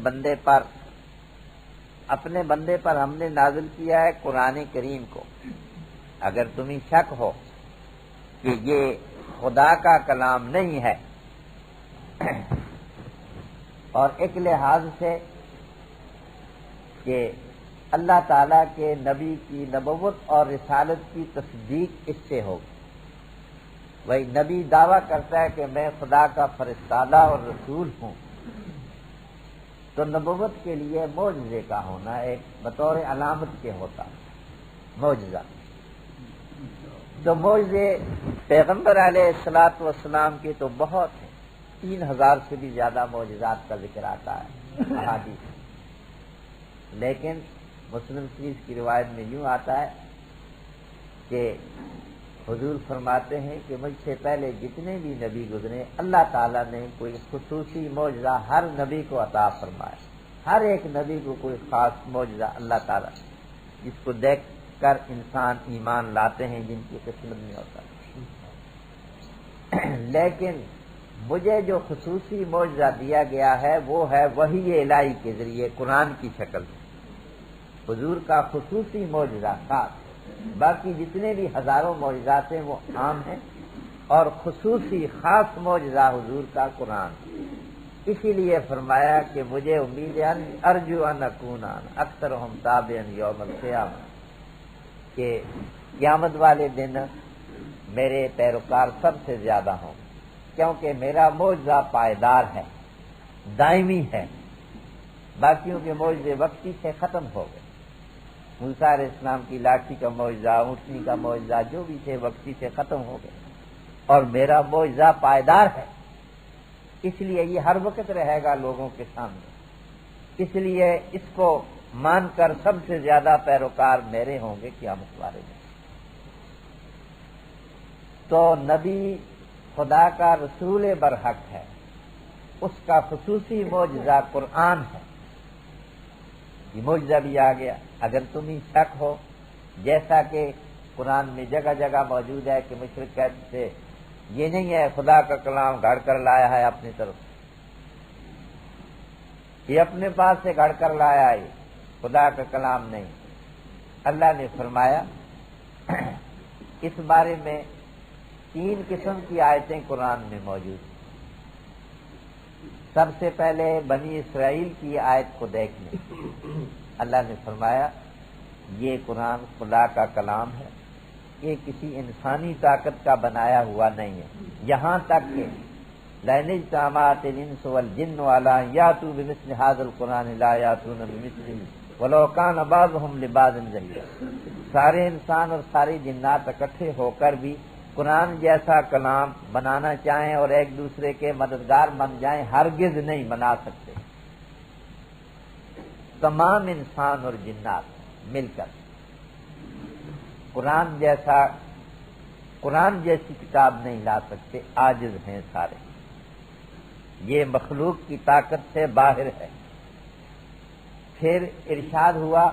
بندے پر ہم نے نازل کیا ہے قرآن کریم کو، اگر تمہیں شک ہو کہ یہ خدا کا کلام نہیں ہے، اور ایک لحاظ سے کہ اللہ تعالیٰ کے نبی کی نبوت اور رسالت کی تصدیق اس سے ہوگی۔ وہی نبی دعویٰ کرتا ہے کہ میں خدا کا فرستادہ اور رسول ہوں، تو نبوت کے لیے معجزے کا ہونا ایک بطور علامت کے ہوتا معجزہ۔ تو معجزے پیغمبر علیہ الصلوۃ والسلام کے تو بہت ہیں، 3000 سے بھی زیادہ معجزات کا ذکر آتا ہے احادیث۔ لیکن مسلم شریف کی روایت میں یوں آتا ہے کہ حضور فرماتے ہیں کہ مجھ سے پہلے جتنے بھی نبی گزرے اللہ تعالیٰ نے کوئی خصوصی معجزہ ہر نبی کو عطا فرمایا، ہر ایک نبی کو کوئی خاص معجزہ اللہ تعالیٰ جس کو دیکھ کر انسان ایمان لاتے ہیں، جن کی قسمت میں ہوتا ہے۔ لیکن مجھے جو خصوصی معجزہ دیا گیا ہے وہ ہے وحی الہی کے ذریعے قرآن کی شکل میں، حضور کا خصوصی معجزہ خاص، باقی جتنے بھی ہزاروں معجزات ہیں وہ عام ہیں، اور خصوصی خاص معجزہ حضور کا قرآن۔ اسی لیے فرمایا کہ مجھے امید ہے ارجو ان اکون اکثرہم تابعا یوم القیامہ، کہ قیامت والے دن میرے پیروکار سب سے زیادہ ہوں، کیونکہ میرا معجزہ پائیدار ہے، دائمی ہے، باقیوں کے معجزے وقتی سے ختم ہو گئے۔ موسیٰ علیہ السلام کی لاٹھی کا معجزہ، اونٹنی کا معجزہ، جو بھی تھے وقتی سے ختم ہو گئے، اور میرا معجزہ پائیدار ہے، اس لیے یہ ہر وقت رہے گا لوگوں کے سامنے، اس لیے اس کو مان کر سب سے زیادہ پیروکار میرے ہوں گے قیامت والے دن۔ تو نبی خدا کا رسول برحق ہے، اس کا خصوصی معجزہ قرآن ہے، یہ معجزہ بھی آ گیا۔ اگر تمہیں شک ہو، جیسا کہ قرآن میں جگہ جگہ موجود ہے کہ مشرک کہتے تھے یہ نہیں ہے خدا کا کلام گھڑ کر لایا ہے اپنی طرف، یہ اپنے پاس سے گھڑ کر لایا ہے، خدا کا کلام نہیں۔ اللہ نے فرمایا اس بارے میں 3 قسم کی آیتیں قرآن میں موجود ہیں۔ سب سے پہلے بنی اسرائیل کی آیت کو دیکھ لیں، اللہ نے فرمایا یہ قرآن خدا کا کلام ہے، یہ کسی انسانی طاقت کا بنایا ہوا نہیں ہے، یہاں تک کہ لئن اجتمعت الانس والجن علی ان یاتوا بمثل ھذا القرآن لا یاتون بمثلہ ولو کان بعضهم لبعض ظہیرا، سارے انسان اور ساری جنات اکٹھے ہو کر بھی قرآن جیسا کلام بنانا چاہیں اور ایک دوسرے کے مددگار بن جائیں، ہرگز نہیں بنا سکتے۔ تمام انسان اور جنات مل کر قرآن جیسی کتاب نہیں لا سکتے، عاجز ہیں سارے، یہ مخلوق کی طاقت سے باہر ہے۔ پھر ارشاد ہوا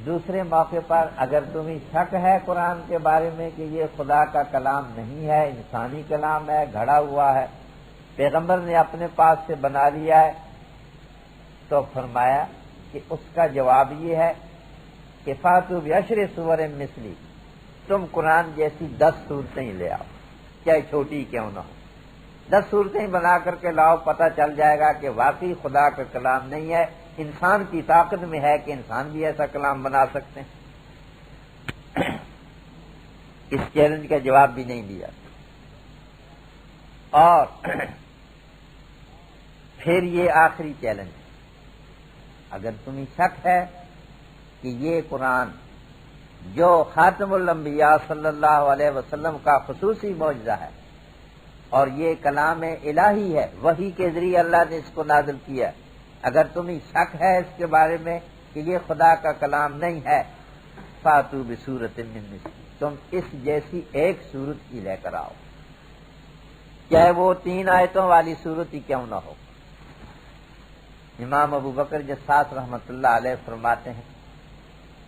دوسرے موقع پر اگر تمہیں شک ہے قرآن کے بارے میں کہ یہ خدا کا کلام نہیں ہے، انسانی کلام ہے، گھڑا ہوا ہے، پیغمبر نے اپنے پاس سے بنا لیا ہے، تو فرمایا کہ اس کا جواب یہ ہے کہ فاتوا بعشر سور مثلی، تم قرآن جیسی 10 صورتیں لے آؤ، چاہے چھوٹی کیوں نہ ہو، 10 صورتیں بنا کر کے لاؤ، پتہ چل جائے گا کہ واقعی خدا کا کلام نہیں ہے، انسان کی طاقت میں ہے کہ انسان بھی ایسا کلام بنا سکتے ہیں۔ اس چیلنج کا جواب بھی نہیں دیا۔ اور پھر یہ آخری چیلنج، اگر تمہیں شک ہے کہ یہ قرآن جو خاتم الانبیاء صلی اللہ علیہ وسلم کا خصوصی معجزہ ہے اور یہ کلام الہی ہے، وحی کے ذریعے اللہ نے اس کو نازل کیا، اگر تمہیں شک ہے اس کے بارے میں کہ یہ خدا کا کلام نہیں ہے، فاتوا بسورۃ من مثلہ، تم اس جیسی ایک سورت کی لے کر آؤ، چاہے وہ 3 آیتوں والی سورت ہی کیوں نہ ہو۔ امام ابو بکر جساس رحمۃ اللہ علیہ فرماتے ہیں،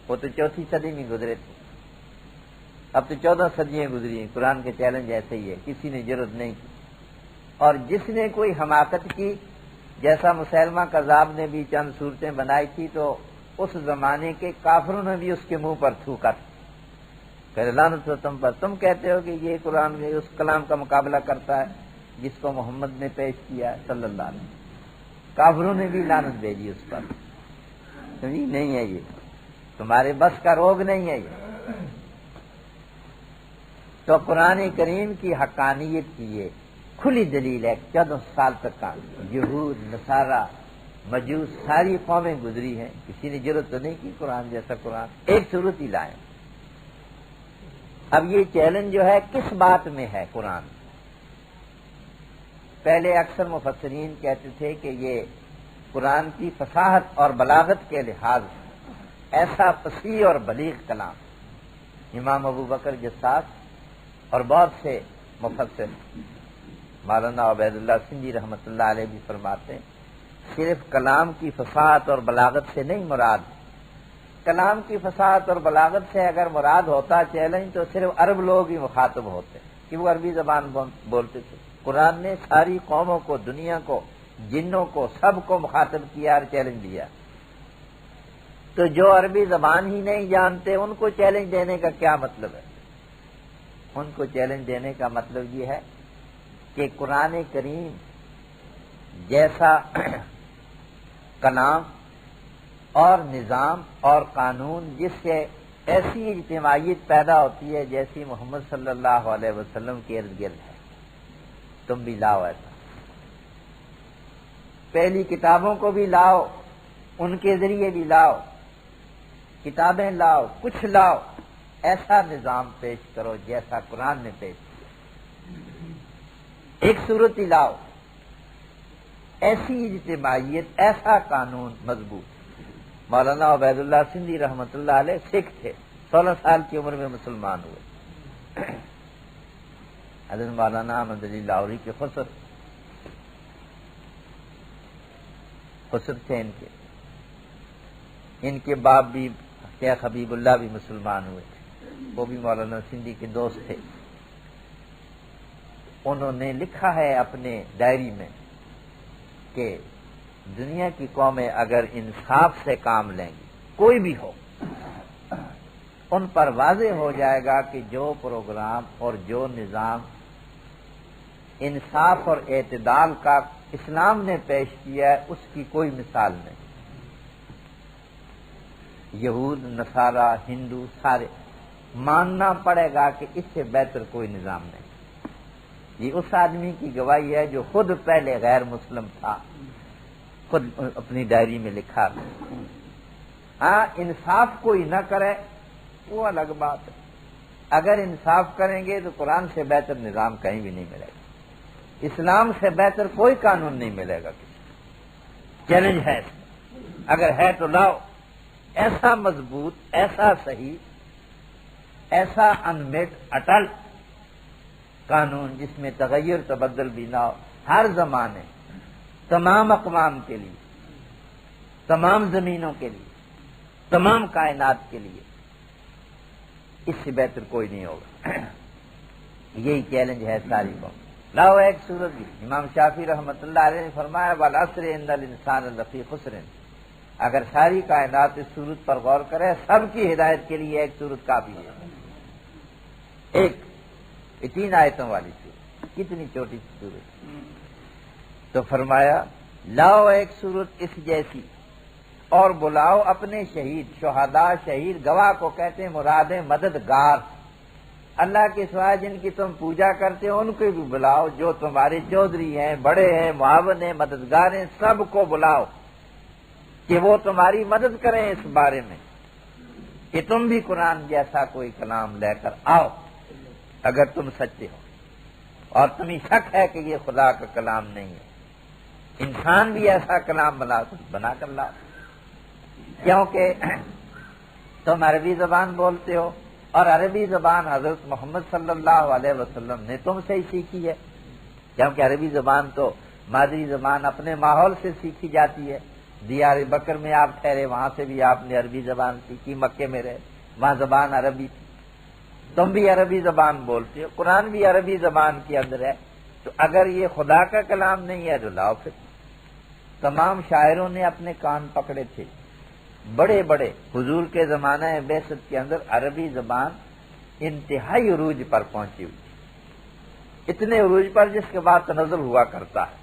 وہ تو 4تھی صدی میں گزرے تھے، اب تو 14 صدیاں گزری ہیں، قرآن کے چیلنج ایسے ہی ہے، کسی نے ضرورت نہیں کی، اور جس نے کوئی حماقت کی، جیسا مسیلمہ کذاب نے بھی چند صورتیں بنائی تھی، تو اس زمانے کے کافروں نے بھی اس کے منہ پر تھوکا تھا کہ لعنت ہو تم پر، تم کہتے ہو کہ یہ قرآن میں اس کلام کا مقابلہ کرتا ہے جس کو محمد نے پیش کیا ہے صلی اللہ علیہ وسلم۔ کافروں نے بھی لعنت بھیجی اس پر، نہیں ہے یہ تمہارے بس کا روگ نہیں ہے یہ۔ تو قرآن کریم کی حقانیت کی یہ کھلی دلیل ہے، 14 سال تک کا یہود، نصارہ، مجوس ساری قومیں گزری ہیں، کسی نے ضرورت تو نہیں کی قرآن جیسا قرآن، ایک صورت ہی لائیں۔ اب یہ چیلنج جو ہے کس بات میں ہے قرآن؟ پہلے اکثر مفسرین کہتے تھے کہ یہ قرآن کی فصاحت اور بلاغت کے لحاظ سے ایسا فصیح اور بلیغ کلام، امام ابو بکر جساس اور بہت سے مفسر، مولانا عبید اللہ سندھی رحمۃ اللہ علیہ بھی فرماتے ہیں صرف کلام کی فصاحت اور بلاغت سے نہیں مراد، کلام کی فصاحت اور بلاغت سے اگر مراد ہوتا چیلنج تو صرف عرب لوگ ہی مخاطب ہوتے کہ وہ عربی زبان بولتے تھے۔ قرآن نے ساری قوموں کو، دنیا کو، جنوں کو، سب کو مخاطب کیا اور چیلنج دیا۔ تو جو عربی زبان ہی نہیں جانتے ان کو چیلنج دینے کا کیا مطلب ہے؟ ان کو چیلنج دینے کا مطلب یہ ہے کہ قرآن کریم جیسا کلام اور نظام اور قانون جس سے ایسی اجتماعیت پیدا ہوتی ہے جیسی محمد صلی اللہ علیہ وسلم کے ارد گرد ہے، تم بھی لاؤ ایسا، پہلی کتابوں کو بھی لاؤ، ان کے ذریعے بھی لاؤ، کتابیں لاؤ، کچھ لاؤ، ایسا نظام پیش کرو جیسا قرآن نے پیش کیا، ایک صورت ہی لاؤ، ایسی اجتماعیت، ایسا قانون مضبوط۔ مولانا عبید اللہ سندھی رحمۃ اللہ علیہ سکھ تھے، 16 سال کی عمر میں مسلمان ہوئے۔ حضرت مولانا احمد علی لاہوری کے خسر تھے ان کے باپ بھی شیخ حبیب اللہ بھی مسلمان ہوئے تھے، وہ بھی مولانا سندھی کے دوست تھے۔ انہوں نے لکھا ہے اپنے ڈائری میں کہ دنیا کی قومیں اگر انصاف سے کام لیں گی، کوئی بھی ہو، ان پر واضح ہو جائے گا کہ جو پروگرام اور جو نظام انصاف اور اعتدال کا اسلام نے پیش کیا ہے اس کی کوئی مثال نہیں۔ یہود، نصارہ، ہندو سارے ماننا پڑے گا کہ اس سے بہتر کوئی نظام نہیں۔ یہ اس آدمی کی گواہی ہے جو خود پہلے غیر مسلم تھا، خود اپنی ڈائری میں لکھا۔ ہاں انصاف کوئی نہ کرے وہ الگ بات ہے، اگر انصاف کریں گے تو قرآن سے بہتر نظام کہیں بھی نہیں ملے گا، اسلام سے بہتر کوئی قانون نہیں ملے گا۔ چیلنج ہے، اگر ہے تو لاؤ ایسا مضبوط، ایسا صحیح، ایسا انمٹ اٹل قانون جس میں تغیر تبدل بھی نہ ہو، ہر زمانے، تمام اقوام کے لیے، تمام زمینوں کے لیے، تمام کائنات کے لیے، اس سے بہتر کوئی نہیں ہوگا۔ یہی چیلنج ہے ساری قوم۔ لاؤ ایک صورت بھی، امام شافعی رحمۃ اللہ علیہ نے فرمایا والعصر ان الانسان لفی خسر، اگر ساری کائنات اس صورت پر غور کرے سب کی ہدایت کے لیے ایک صورت کافی ہے۔ ایک 3 آیتوں والی صورت، کتنی چھوٹی سی صورت، تو فرمایا لاؤ ایک صورت اس جیسی اور بلاؤ اپنے شہید، شہداء، شہید گواہ کو کہتے ہیں، مراد مددگار، اللہ کے سوا جن کی تم پوجا کرتے ہو ان کو بھی بلاؤ، جو تمہارے چودھری ہیں، بڑے ہیں، معاون ہیں، مددگار ہیں، سب کو بلاؤ کہ وہ تمہاری مدد کریں اس بارے میں کہ تم بھی قرآن جیسا کوئی کلام لے کر آؤ، اگر تم سچے ہو اور تمہیں شک ہے کہ یہ خدا کا کلام نہیں ہے، انسان بھی ایسا کلام بنا کر لاؤ، کیونکہ تم عربی زبان بولتے ہو اور عربی زبان حضرت محمد صلی اللہ علیہ وسلم نے تم سے ہی سیکھی ہے، کیونکہ عربی زبان تو مادری زبان اپنے ماحول سے سیکھی جاتی ہے۔ دیار بکر میں آپ ٹھہرے، وہاں سے بھی آپ نے عربی زبان سیکھی، مکے میں رہے وہاں زبان عربی تھی، تم بھی عربی زبان بولتے ہو، قرآن بھی عربی زبان کے اندر ہے، تو اگر یہ خدا کا کلام نہیں ہے تو لاؤ پھر۔ تمام شاعروں نے اپنے کان پکڑے تھے، بڑے بڑے، حضور کے زمانہ بعثت کے اندر عربی زبان انتہائی عروج پر پہنچی ہوئی، اتنے عروج پر جس کے بعد تنزل ہوا کرتا ہے،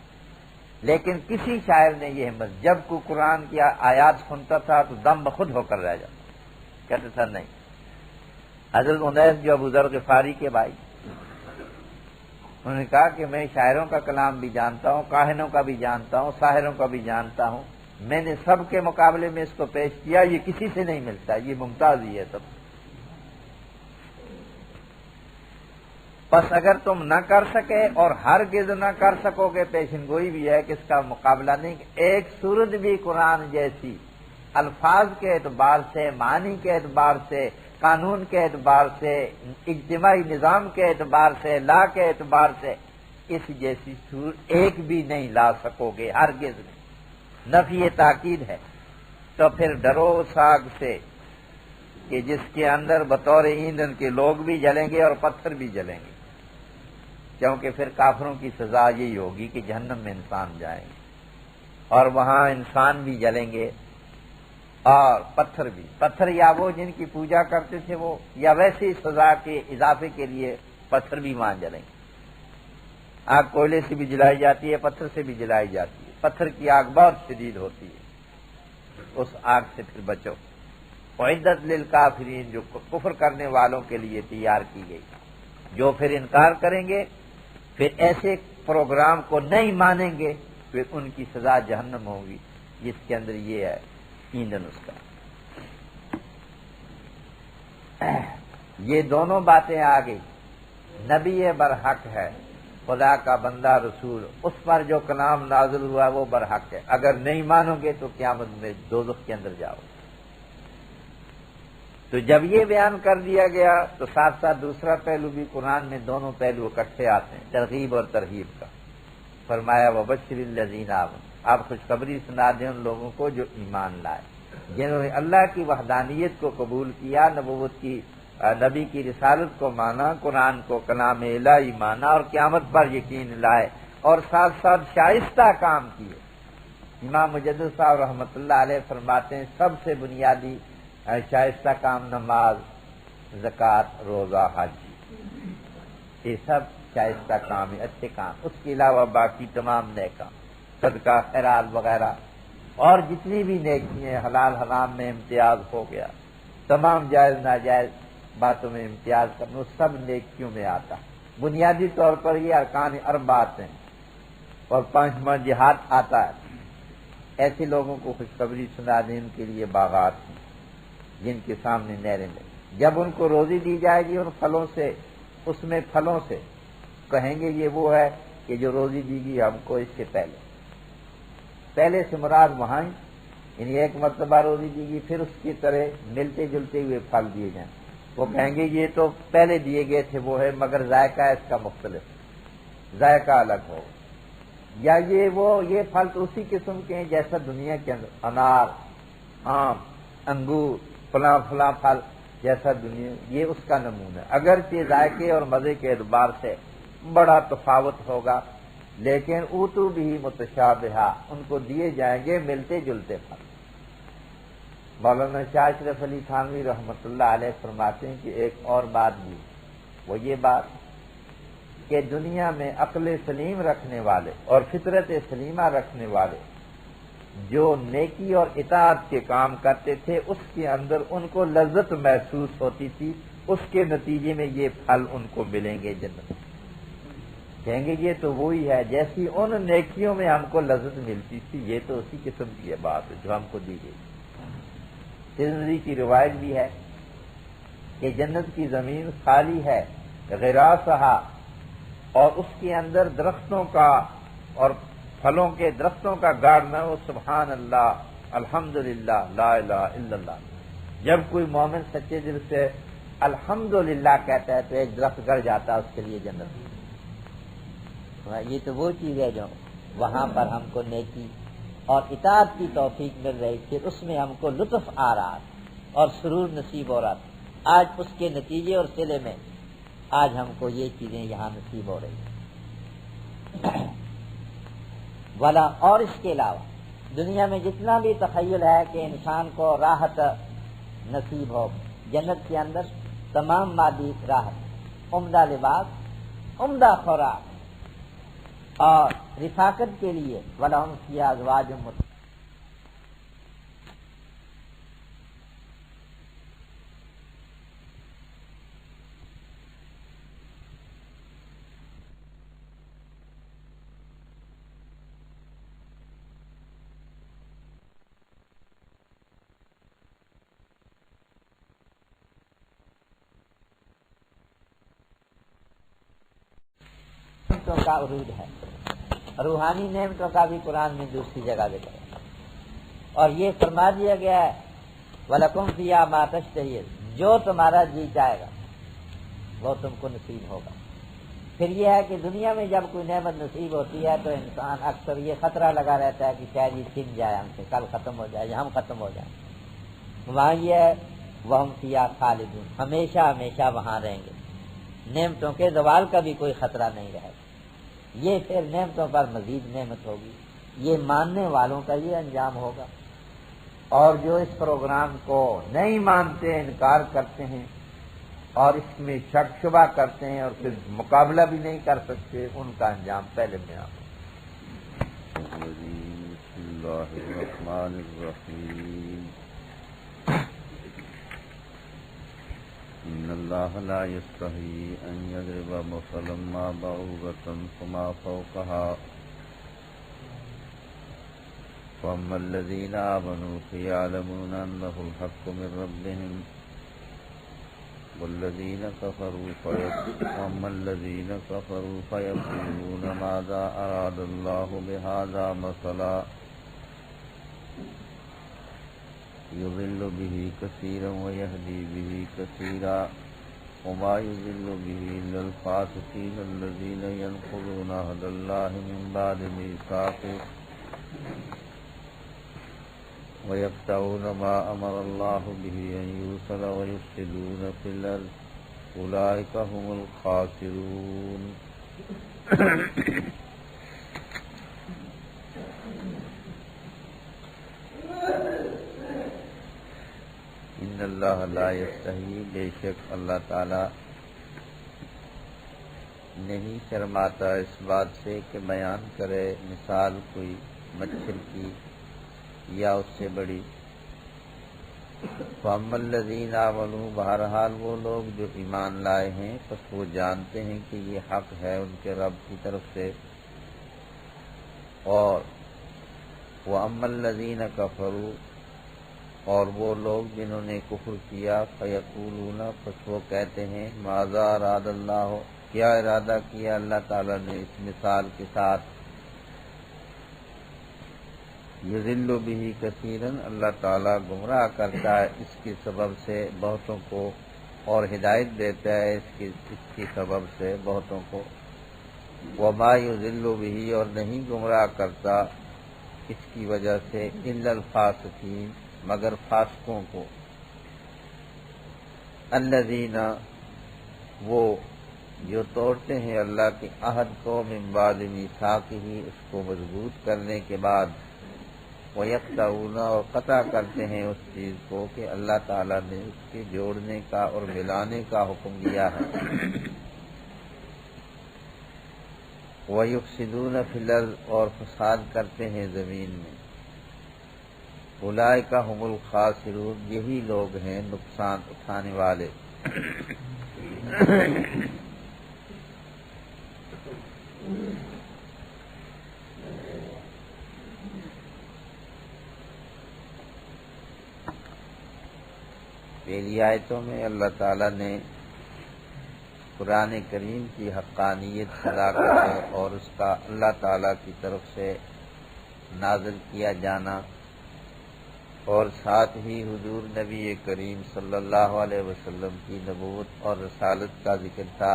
لیکن کسی شاعر نے یہ ہمت، جب کو قرآن کی آیات سنتا تھا تو دم بخود ہو کر رہ جاتا، کہتے تھا نہیں۔ حضرت انیس جو ابو ذر غفاری کے بھائی، انہوں نے کہا کہ میں شاعروں کا کلام بھی جانتا ہوں، کاہنوں کا بھی جانتا ہوں، ساحروں کا بھی جانتا ہوں، میں نے سب کے مقابلے میں اس کو پیش کیا، یہ کسی سے نہیں ملتا، یہ ممتاز ہی ہے سب۔ بس اگر تم نہ کر سکے اور ہرگز نہ کر سکو گے، پیشن گوئی بھی ہے کہ اس کا مقابلہ نہیں، ایک سورت بھی قرآن جیسی الفاظ کے اعتبار سے، معنی کے اعتبار سے، قانون کے اعتبار سے، اجتماعی نظام کے اعتبار سے، لا کے اعتبار سے اس جیسی صورت ایک بھی نہیں لا سکو گے، ہرگز نہیں۔ نفی تاکید ہے۔ تو پھر ڈرو اس آگ سے کہ جس کے اندر بطور ایندھن کے لوگ بھی جلیں گے اور پتھر بھی جلیں گے، کیونکہ پھر کافروں کی سزا یہی ہوگی کہ جہنم میں انسان جائیں گے اور وہاں انسان بھی جلیں گے اور پتھر بھی، پتھر یا وہ جن کی پوجا کرتے تھے وہ، یا ویسی سزا کے اضافے کے لیے پتھر بھی وہاں جلیں گے۔ آگ کوئلے سے بھی جلائی جاتی ہے، پتھر سے بھی جلائی جاتی ہے، پتھر کی آگ بہت شدید ہوتی ہے، اس آگ سے پھر بچو۔ اعدت للکافرین، جو کفر کرنے والوں کے لیے تیار کی گئی، جو پھر انکار کریں گے، پھر ایسے پروگرام کو نہیں مانیں گے، پھر ان کی سزا جہنم ہوگی، جس کے اندر یہ ہے ایندھن اس کا۔ یہ دونوں باتیں آ گئی۔ نبی برحق ہے، خدا کا بندہ رسول، اس پر جو کلام نازل ہوا وہ برحق ہے، اگر نہیں مانو گے تو قیامت میں دوزخ کے اندر جاؤ۔ تو جب یہ بیان کر دیا گیا تو ساتھ ساتھ دوسرا پہلو بھی، قرآن میں دونوں پہلو اکٹھے آتے ہیں، ترغیب اور ترہیب کا۔ فرمایا وبشر الذین آمنوا، آپ خوشخبری سنا دیں ان لوگوں کو جو ایمان لائے، جنہوں نے اللہ کی وحدانیت کو قبول کیا، نبوت کی، نبی کی رسالت کو مانا، قرآن کو کلام الہی مانا اور قیامت پر یقین لائے، اور ساتھ ساتھ شائستہ کام کیے۔ امام مجدد صاحب رحمۃ اللہ علیہ فرماتے ہیں سب سے بنیادی شائستہ کام نماز، زکوٰۃ، روزہ، حج، یہ سب شائستہ کام ہے، اچھے کام۔ اس کے علاوہ باقی تمام نیک کام، صدقہ، خیرات وغیرہ، اور جتنی بھی نیکیاں، حلال حرام میں امتیاز ہو گیا، تمام جائز ناجائز باتوں میں امتیاز کرنا، سب نیکیوں میں آتا ہے۔ بنیادی طور پر یہ ارکان اربع آتے ہیں، اور پانچواں جہاد آتا ہے۔ ایسے لوگوں کو خوشخبری سنا دیں، ان کے لیے باغات ہیں جن کے سامنے نہریں لیں، جب ان کو روزی دی جائے گی ان پھلوں سے، اس میں پھلوں سے کہیں گے یہ وہ ہے کہ جو روزی دی گئی ہم کو اس سے پہلے سے مراد وہاں، یعنی ایک مرتبہ روزی دی گئی پھر اس کی طرح ملتے جلتے ہوئے پھل دیے جائیں، وہ کہیں گے یہ تو پہلے دیے گئے تھے وہ ہے، مگر ذائقہ اس کا مختلف، ذائقہ الگ ہو، یا یہ پھل تو اسی قسم کے ہیں جیسا دنیا کے اندر انار، آم، انگور، فلاں پھل جیسا دنیا، یہ اس کا نمونہ ہے۔ اگرچہ ذائقے اور مزے کے اعتبار سے بڑا تفاوت ہوگا، لیکن اوتو بھی متشابہہ، ان کو دیے جائیں گے ملتے جلتے پھل۔ مولانا شاہ اشرف علی تھانوی رحمۃ اللہ علیہ فرماتے ہیں کہ ایک اور بات بھی، وہ یہ بات کہ دنیا میں عقل سلیم رکھنے والے اور فطرت سلیمہ رکھنے والے جو نیکی اور اطاعت کے کام کرتے تھے، اس کے اندر ان کو لذت محسوس ہوتی تھی، اس کے نتیجے میں یہ پھل ان کو ملیں گے جنت۔ کہیں گے یہ تو وہی ہے جیسی ان نیکیوں میں ہم کو لذت ملتی تھی، یہ تو اسی قسم کی بات ہے جو ہم کو دی گئی۔ ترمذی کی روایت بھی ہے کہ جنت کی زمین خالی ہے، غراسہا، اور اس کے اندر درختوں کا اور پھلوں کے درختوں کا گاڑنا ہو، سبحان اللہ، الحمدللہ، لا الہ الا اللہ۔ جب کوئی مومن سچے دل سے الحمدللہ کہتا ہے تو ایک درخت گڑ جاتا ہے اس کے لیے جنت۔ یہ تو وہ چیز ہے جو وہاں پر ہم کو نیکی اور اطاعت کی توفیق مل رہی تھی، اس میں ہم کو لطف آ رہا اور سرور نصیب ہو رہا تھا۔ آج اس کے نتیجے اور صلے میں آج ہم کو یہ چیزیں یہاں نصیب ہو رہی ہیں۔ والا، اور اس کے علاوہ دنیا میں جتنا بھی تخیل ہے کہ انسان کو راحت نصیب ہو، جنت کے اندر تمام مادی راحت، عمدہ لباس، عمدہ خوراک اور رفاقت کے لیے وَلَهُمْ فِيهَا أَزْوَاجٌ مُطَهَّرَةٌ۔ نعمتوں کا عروج ہے، روحانی نعمتوں کا بھی قرآن میں دوسری جگہ ذکر ہے، اور یہ فرما دیا گیا ہے وَلَكُمْ فِيهَا مَا تَشْتَهِي جو تمہارا جی چاہے گا وہ تم کو نصیب ہوگا۔ پھر یہ ہے کہ دنیا میں جب کوئی نعمت نصیب ہوتی ہے تو انسان اکثر یہ خطرہ لگا رہتا ہے کہ شاید یہ چھن جائے ہم سے، کل ختم ہو جائے یا ہم ختم ہو جائیں۔ وہاں یہ ہے وہم فیہا خالدون، ہمیشہ ہمیشہ وہاں رہیں گے، نعمتوں کے زوال کا بھی کوئی خطرہ نہیں رہے گا۔ یہ پھر نعمتوں پر مزید نعمت ہوگی، یہ ماننے والوں کا یہ انجام ہوگا، اور جو اس پروگرام کو نہیں مانتے، انکار کرتے ہیں اور اس میں شک شبہ کرتے ہیں اور پھر مقابلہ بھی نہیں کر سکتے، ان کا انجام پہلے میں آپ بسم اللہ الرحمن الرحیم ان اللہ لا یستحی ان یضرب مثلا ما بعوضۃ فما فوقها فاما الذین آمنوا فیعلمون انہ الحق من ربهم والذین واما الذین کفروا فیقولون ماذا اراد اللہ بہذا مثلا یضل به کثیرا ویہدی به کثیرا وما یضل به الا الفاسقین الذین ینقضون عہد اللہ من بعد میثاقہ وَيَقْطَعُونَ مَا أَمَرَ اللَّهُ بِهِ أَن يُوصَلَ وَيُفْسِدُونَ فِي الْأَرْضِ أُولَٰئِكَ هُمُ الْخَاسِرُونَ۔ ان اللہ لا یستحی، بے شک اللہ تعالی نہیں شرماتا اس بات سے کہ بیان کرے مثال کوئی مچھر کی یا اس سے بڑی۔ فَأَمَّا الَّذِينَ آمَنُوا، بہرحال وہ لوگ جو ایمان لائے ہیں پس وہ جانتے ہیں کہ یہ حق ہے ان کے رب کی طرف سے، اور وَأَمَّا الَّذِينَ كَفَرُوا، اور وہ لوگ جنہوں نے کفر کیا، فَيَقُولُونَ، پس وہ کہتے ہیں مَاذَا أَرَادَ اللَّهُ، کیا ارادہ کیا اللہ تعالیٰ نے اس مثال کے ساتھ۔ یضل به کثیرا، اللہ تعالیٰ گمراہ کرتا ہے اس کے سبب سے بہتوں کو، اور ہدایت دیتا ہے اس کے سبب سے بہتوں کو۔ وما یضل به، اور نہیں گمراہ کرتا اس کی وجہ سے الا الفاسقین، مگر فاسقوں کو۔ الذین، وہ جو توڑتے ہیں اللہ کے عہد کو، من بعد میثاقہ، اس کو مضبوط کرنے کے بعد، وَيَقْطَعُونَ، اور قطع کرتے ہیں اس چیز کو کہ اللہ تعالیٰ نے اس کے جوڑنے کا اور ملانے کا حکم دیا ہے۔ وَيُفْسِدُونَ فِي الْأَرْضِ، اور فساد کرتے ہیں زمین میں۔ اولئک ھم الخاسرون، یہی لوگ ہیں نقصان اٹھانے والے۔ پہلی آیتوں میں اللہ تعالیٰ نے قرآن کریم کی حقانیت، صداقت اور اس کا اللہ تعالیٰ کی طرف سے نازل کیا جانا، اور ساتھ ہی حضور نبی کریم صلی اللہ علیہ وسلم کی نبوت اور رسالت کا ذکر تھا،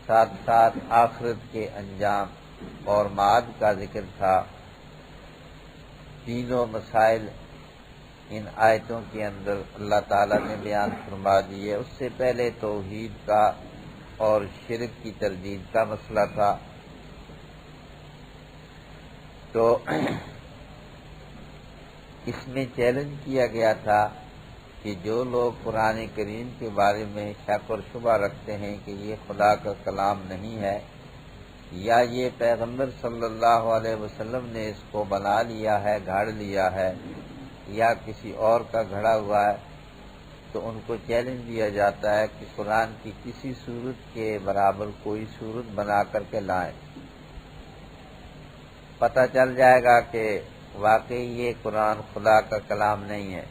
ساتھ ساتھ آخرت کے انجام اور معاد کا ذکر تھا۔ تینوں مسائل ان آیتوں کے اندر اللہ تعالیٰ نے بیان فرما دیے۔ اس سے پہلے توحید کا اور شرک کی تردید کا مسئلہ تھا، تو اس میں چیلنج کیا گیا تھا کہ جو لوگ قرآن کریم کے بارے میں شک اور شبہ رکھتے ہیں کہ یہ خدا کا کلام نہیں ہے، یا یہ پیغمبر صلی اللہ علیہ وسلم نے اس کو بنا لیا ہے، گھاڑ لیا ہے، یا کسی اور کا گھڑا ہوا ہے، تو ان کو چیلنج دیا جاتا ہے کہ قرآن کی کسی صورت کے برابر کوئی صورت بنا کر کے لائیں، پتہ چل جائے گا کہ واقعی یہ قرآن خدا کا کلام نہیں ہے۔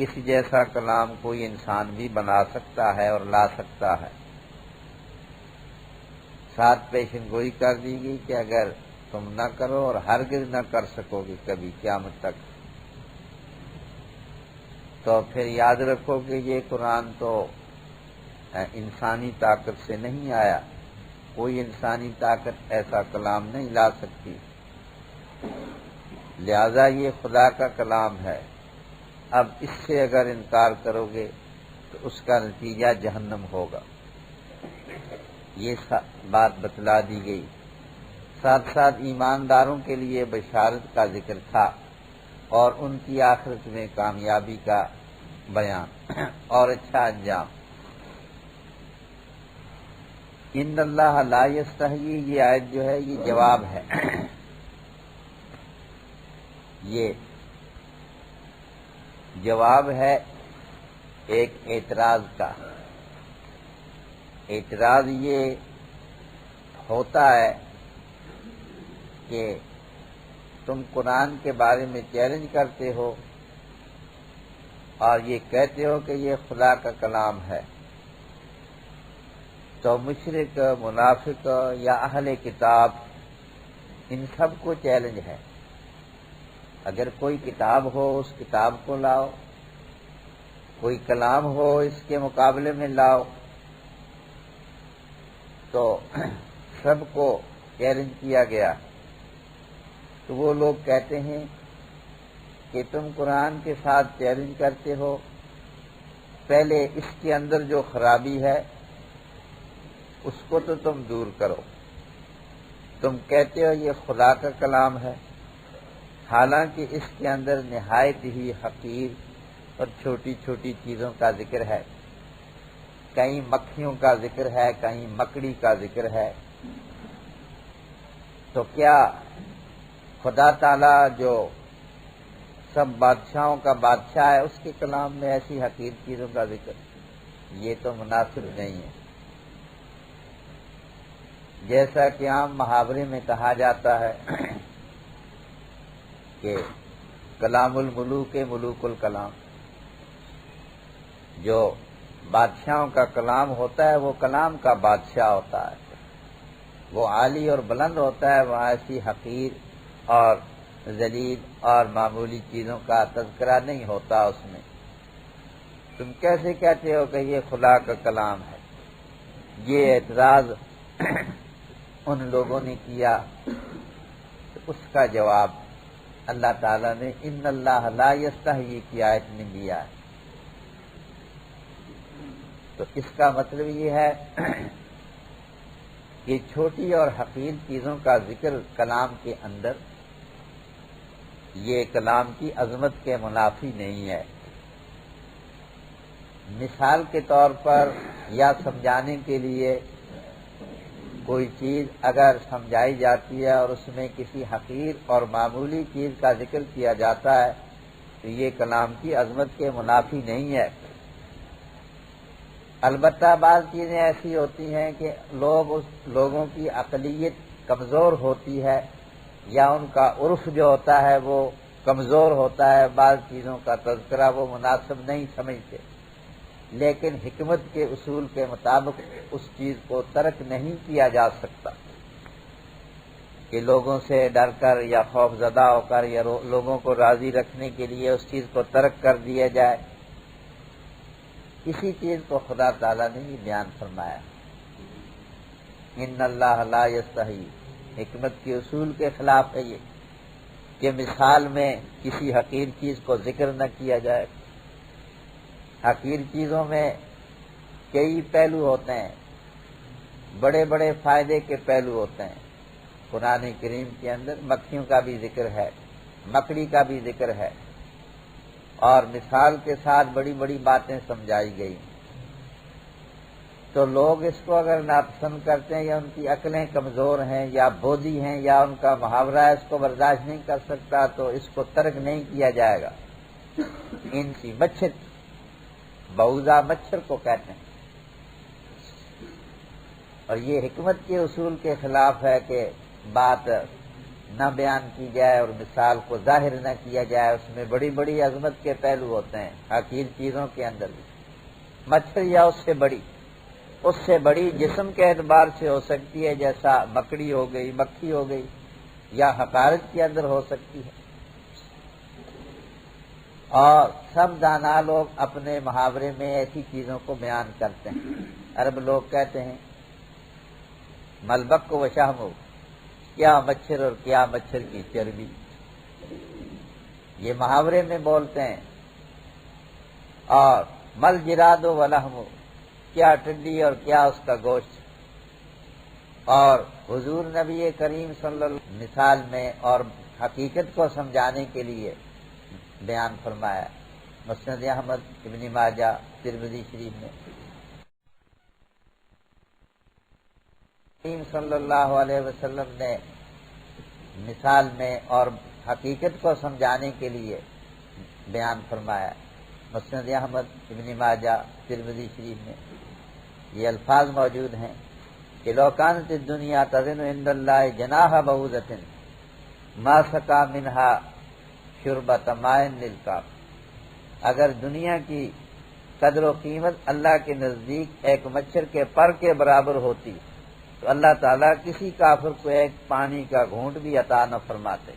اس جیسا کلام کوئی انسان بھی بنا سکتا ہے اور لا سکتا ہے۔ ساتھ پیشن گوئی کر دی گئی کہ اگر تم نہ کرو اور ہرگز نہ کر سکو گے کبھی قیامت تک، تو پھر یاد رکھو کہ یہ قرآن تو انسانی طاقت سے نہیں آیا، کوئی انسانی طاقت ایسا کلام نہیں لا سکتی، لہذا یہ خدا کا کلام ہے۔ اب اس سے اگر انکار کرو گے تو اس کا نتیجہ جہنم ہوگا، یہ بات بتلا دی گئی۔ ساتھ ساتھ ایمانداروں کے لیے بشارت کا ذکر تھا اور ان کی آخرت میں کامیابی کا بیان اور اچھا انجام۔ ان اللہ لا یستحیی، یہ آیت جو ہے یہ جواب ہے، یہ جواب ہے ایک اعتراض کا۔ اعتراض یہ ہوتا ہے کہ تم قرآن کے بارے میں چیلنج کرتے ہو اور یہ کہتے ہو کہ یہ خدا کا کلام ہے، تو مشرک، منافق یا اہل کتاب ان سب کو چیلنج ہے، اگر کوئی کتاب ہو اس کتاب کو لاؤ، کوئی کلام ہو اس کے مقابلے میں لاؤ، تو سب کو چیلنج کیا گیا۔ تو وہ لوگ کہتے ہیں کہ تم قرآن کے ساتھ چیلنج کرتے ہو، پہلے اس کے اندر جو خرابی ہے اس کو تو تم دور کرو۔ تم کہتے ہو یہ خدا کا کلام ہے، حالانکہ اس کے اندر نہایت ہی حقیر اور چھوٹی چھوٹی چیزوں کا ذکر ہے، کہیں مکھیوں کا ذکر ہے، کہیں مکڑی کا ذکر ہے، تو کیا خدا تعالی جو سب بادشاہوں کا بادشاہ ہے اس کے کلام میں ایسی حقیر چیزوں کا ذکر؟ یہ تو مناسب نہیں ہے۔ جیسا کہ عام محاورے میں کہا جاتا ہے کہ کلام الملوک ملوک الکلام، جو بادشاہوں کا کلام ہوتا ہے وہ کلام کا بادشاہ ہوتا ہے، وہ عالی اور بلند ہوتا ہے، وہاں ایسی حقیر اور ذلیل اور معمولی چیزوں کا تذکرہ نہیں ہوتا اس میں۔ تم کیسے کہتے ہو کہ یہ خدا کا کلام ہے؟ یہ اعتراض ان لوگوں نے کیا، تو اس کا جواب اللہ تعالیٰ نے ان اللہ لا یستحیی کی آیت میں دیا ہے۔ تو اس کا مطلب یہ ہے کہ چھوٹی اور حقیر چیزوں کا ذکر کلام کے اندر یہ کلام کی عظمت کے منافی نہیں ہے۔ مثال کے طور پر یا سمجھانے کے لیے کوئی چیز اگر سمجھائی جاتی ہے اور اس میں کسی حقیر اور معمولی چیز کا ذکر کیا جاتا ہے تو یہ کلام کی عظمت کے منافی نہیں ہے۔ البتہ بعض چیزیں ایسی ہوتی ہیں کہ لوگوں کی عقلیت کمزور ہوتی ہے یا ان کا عرف جو ہوتا ہے وہ کمزور ہوتا ہے، بعض چیزوں کا تذکرہ وہ مناسب نہیں سمجھتے، لیکن حکمت کے اصول کے مطابق اس چیز کو ترک نہیں کیا جا سکتا کہ لوگوں سے ڈر کر یا خوف زدہ ہو کر یا لوگوں کو راضی رکھنے کے لیے اس چیز کو ترک کر دیا جائے۔ اسی چیز کو خدا تعالیٰ نے یہ بیان فرمایا، ان اللہ لا یستحیی، حکمت کے اصول کے خلاف ہے یہ کہ مثال میں کسی حقیر چیز کو ذکر نہ کیا جائے۔ حقیر چیزوں میں کئی پہلو ہوتے ہیں، بڑے بڑے فائدے کے پہلو ہوتے ہیں۔ قرآن کریم کے اندر مکھیوں کا بھی ذکر ہے، مکڑی کا بھی ذکر ہے، اور مثال کے ساتھ بڑی بڑی باتیں سمجھائی گئی۔ تو لوگ اس کو اگر ناپسند کرتے ہیں یا ان کی عقلیں کمزور ہیں یا بودھی ہیں یا ان کا محاورہ اس کو برداشت نہیں کر سکتا تو اس کو ترک نہیں کیا جائے گا۔ ان کی مچھر، بعوضہ مچھر کو کہتے ہیں، اور یہ حکمت کے اصول کے خلاف ہے کہ بات نہ بیان کی جائے اور مثال کو ظاہر نہ کیا جائے۔ اس میں بڑی بڑی عظمت کے پہلو ہوتے ہیں حقیر چیزوں کے اندر بھی۔ مچھر یا اس سے بڑی جسم کے اعتبار سے ہو سکتی ہے، جیسا مکڑی ہو گئی، مکھی ہو گئی، یا حقارت کے اندر ہو سکتی ہے۔ اور سب دانا لوگ اپنے محاورے میں ایسی چیزوں کو بیان کرتے ہیں۔ عرب لوگ کہتے ہیں ملبک و شہم، کیا مچھر اور کیا مچھر کی چربی، یہ محاورے میں بولتے ہیں۔ اور مل جراد و لحم، کیا ٹڈی اور کیا اس کا گوشت۔ اور حضور نبی کریم صلی اللہ علیہ وسلم مثال میں اور حقیقت کو سمجھانے کے لیے بیان فرمایا، مسند احمد، ابن ماجہ، ترمذی شریف میں۔ کریم صلی اللہ علیہ وسلم نے مثال میں اور حقیقت کو سمجھانے کے لیے بیان فرمایا، مسند احمد، ابن ماجہ، ترمذی شریف میں۔ یہ الفاظ موجود ہیں کہ لو کانت الدنیا تزن عند اللہ جناح بعوضۃ ما سقى منها شربۃ ماء للکافر، اگر دنیا کی قدر و قیمت اللہ کے نزدیک ایک مچھر کے پر کے برابر ہوتی تو اللہ تعالیٰ کسی کافر کو ایک پانی کا گھونٹ بھی عطا نہ فرماتے،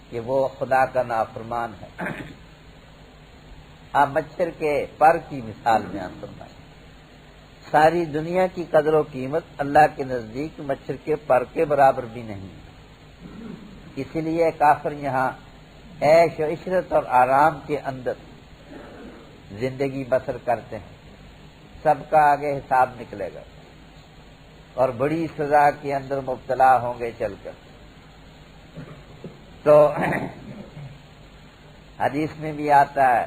کہ وہ خدا کا نافرمان ہے۔ آپ مچھر کے پر کی مثال بیان فرمائیں۔ ساری دنیا کی قدر و قیمت اللہ کے نزدیک مچھر کے پر کے برابر بھی نہیں، اسی لیے کافر یہاں عیش و عشرت اور آرام کے اندر زندگی بسر کرتے ہیں، سب کا آگے حساب نکلے گا اور بڑی سزا کے اندر مبتلا ہوں گے چل کر۔ تو حدیث میں بھی آتا ہے،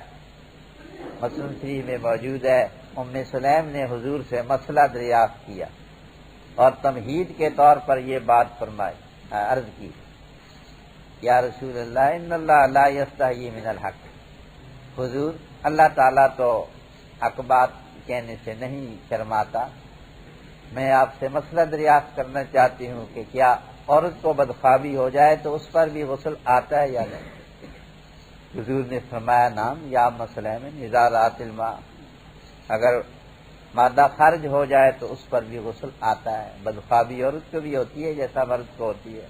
مسلم شریف میں موجود ہے، ام سلیم نے حضور سے مسئلہ دریافت کیا اور تمہید کے طور پر یہ بات فرمائی، عرض کی، یا رسول اللہ ان اللہ لا یستحیی من الحق، حضور اللہ تعالیٰ تو حق بات کہنے سے نہیں شرماتا، میں آپ سے مسئلہ دریافت کرنا چاہتی ہوں کہ کیا عورت کو بدخوابی ہو جائے تو اس پر بھی غسل آتا ہے یا نہیں؟ حضور نے فرمایا نام یا مسئلہ میں نزارات الماء، اگر مادہ خارج ہو جائے تو اس پر بھی غسل آتا ہے۔ بدخوابی عورت کو بھی ہوتی ہے جیسا مرد کو ہوتی ہے،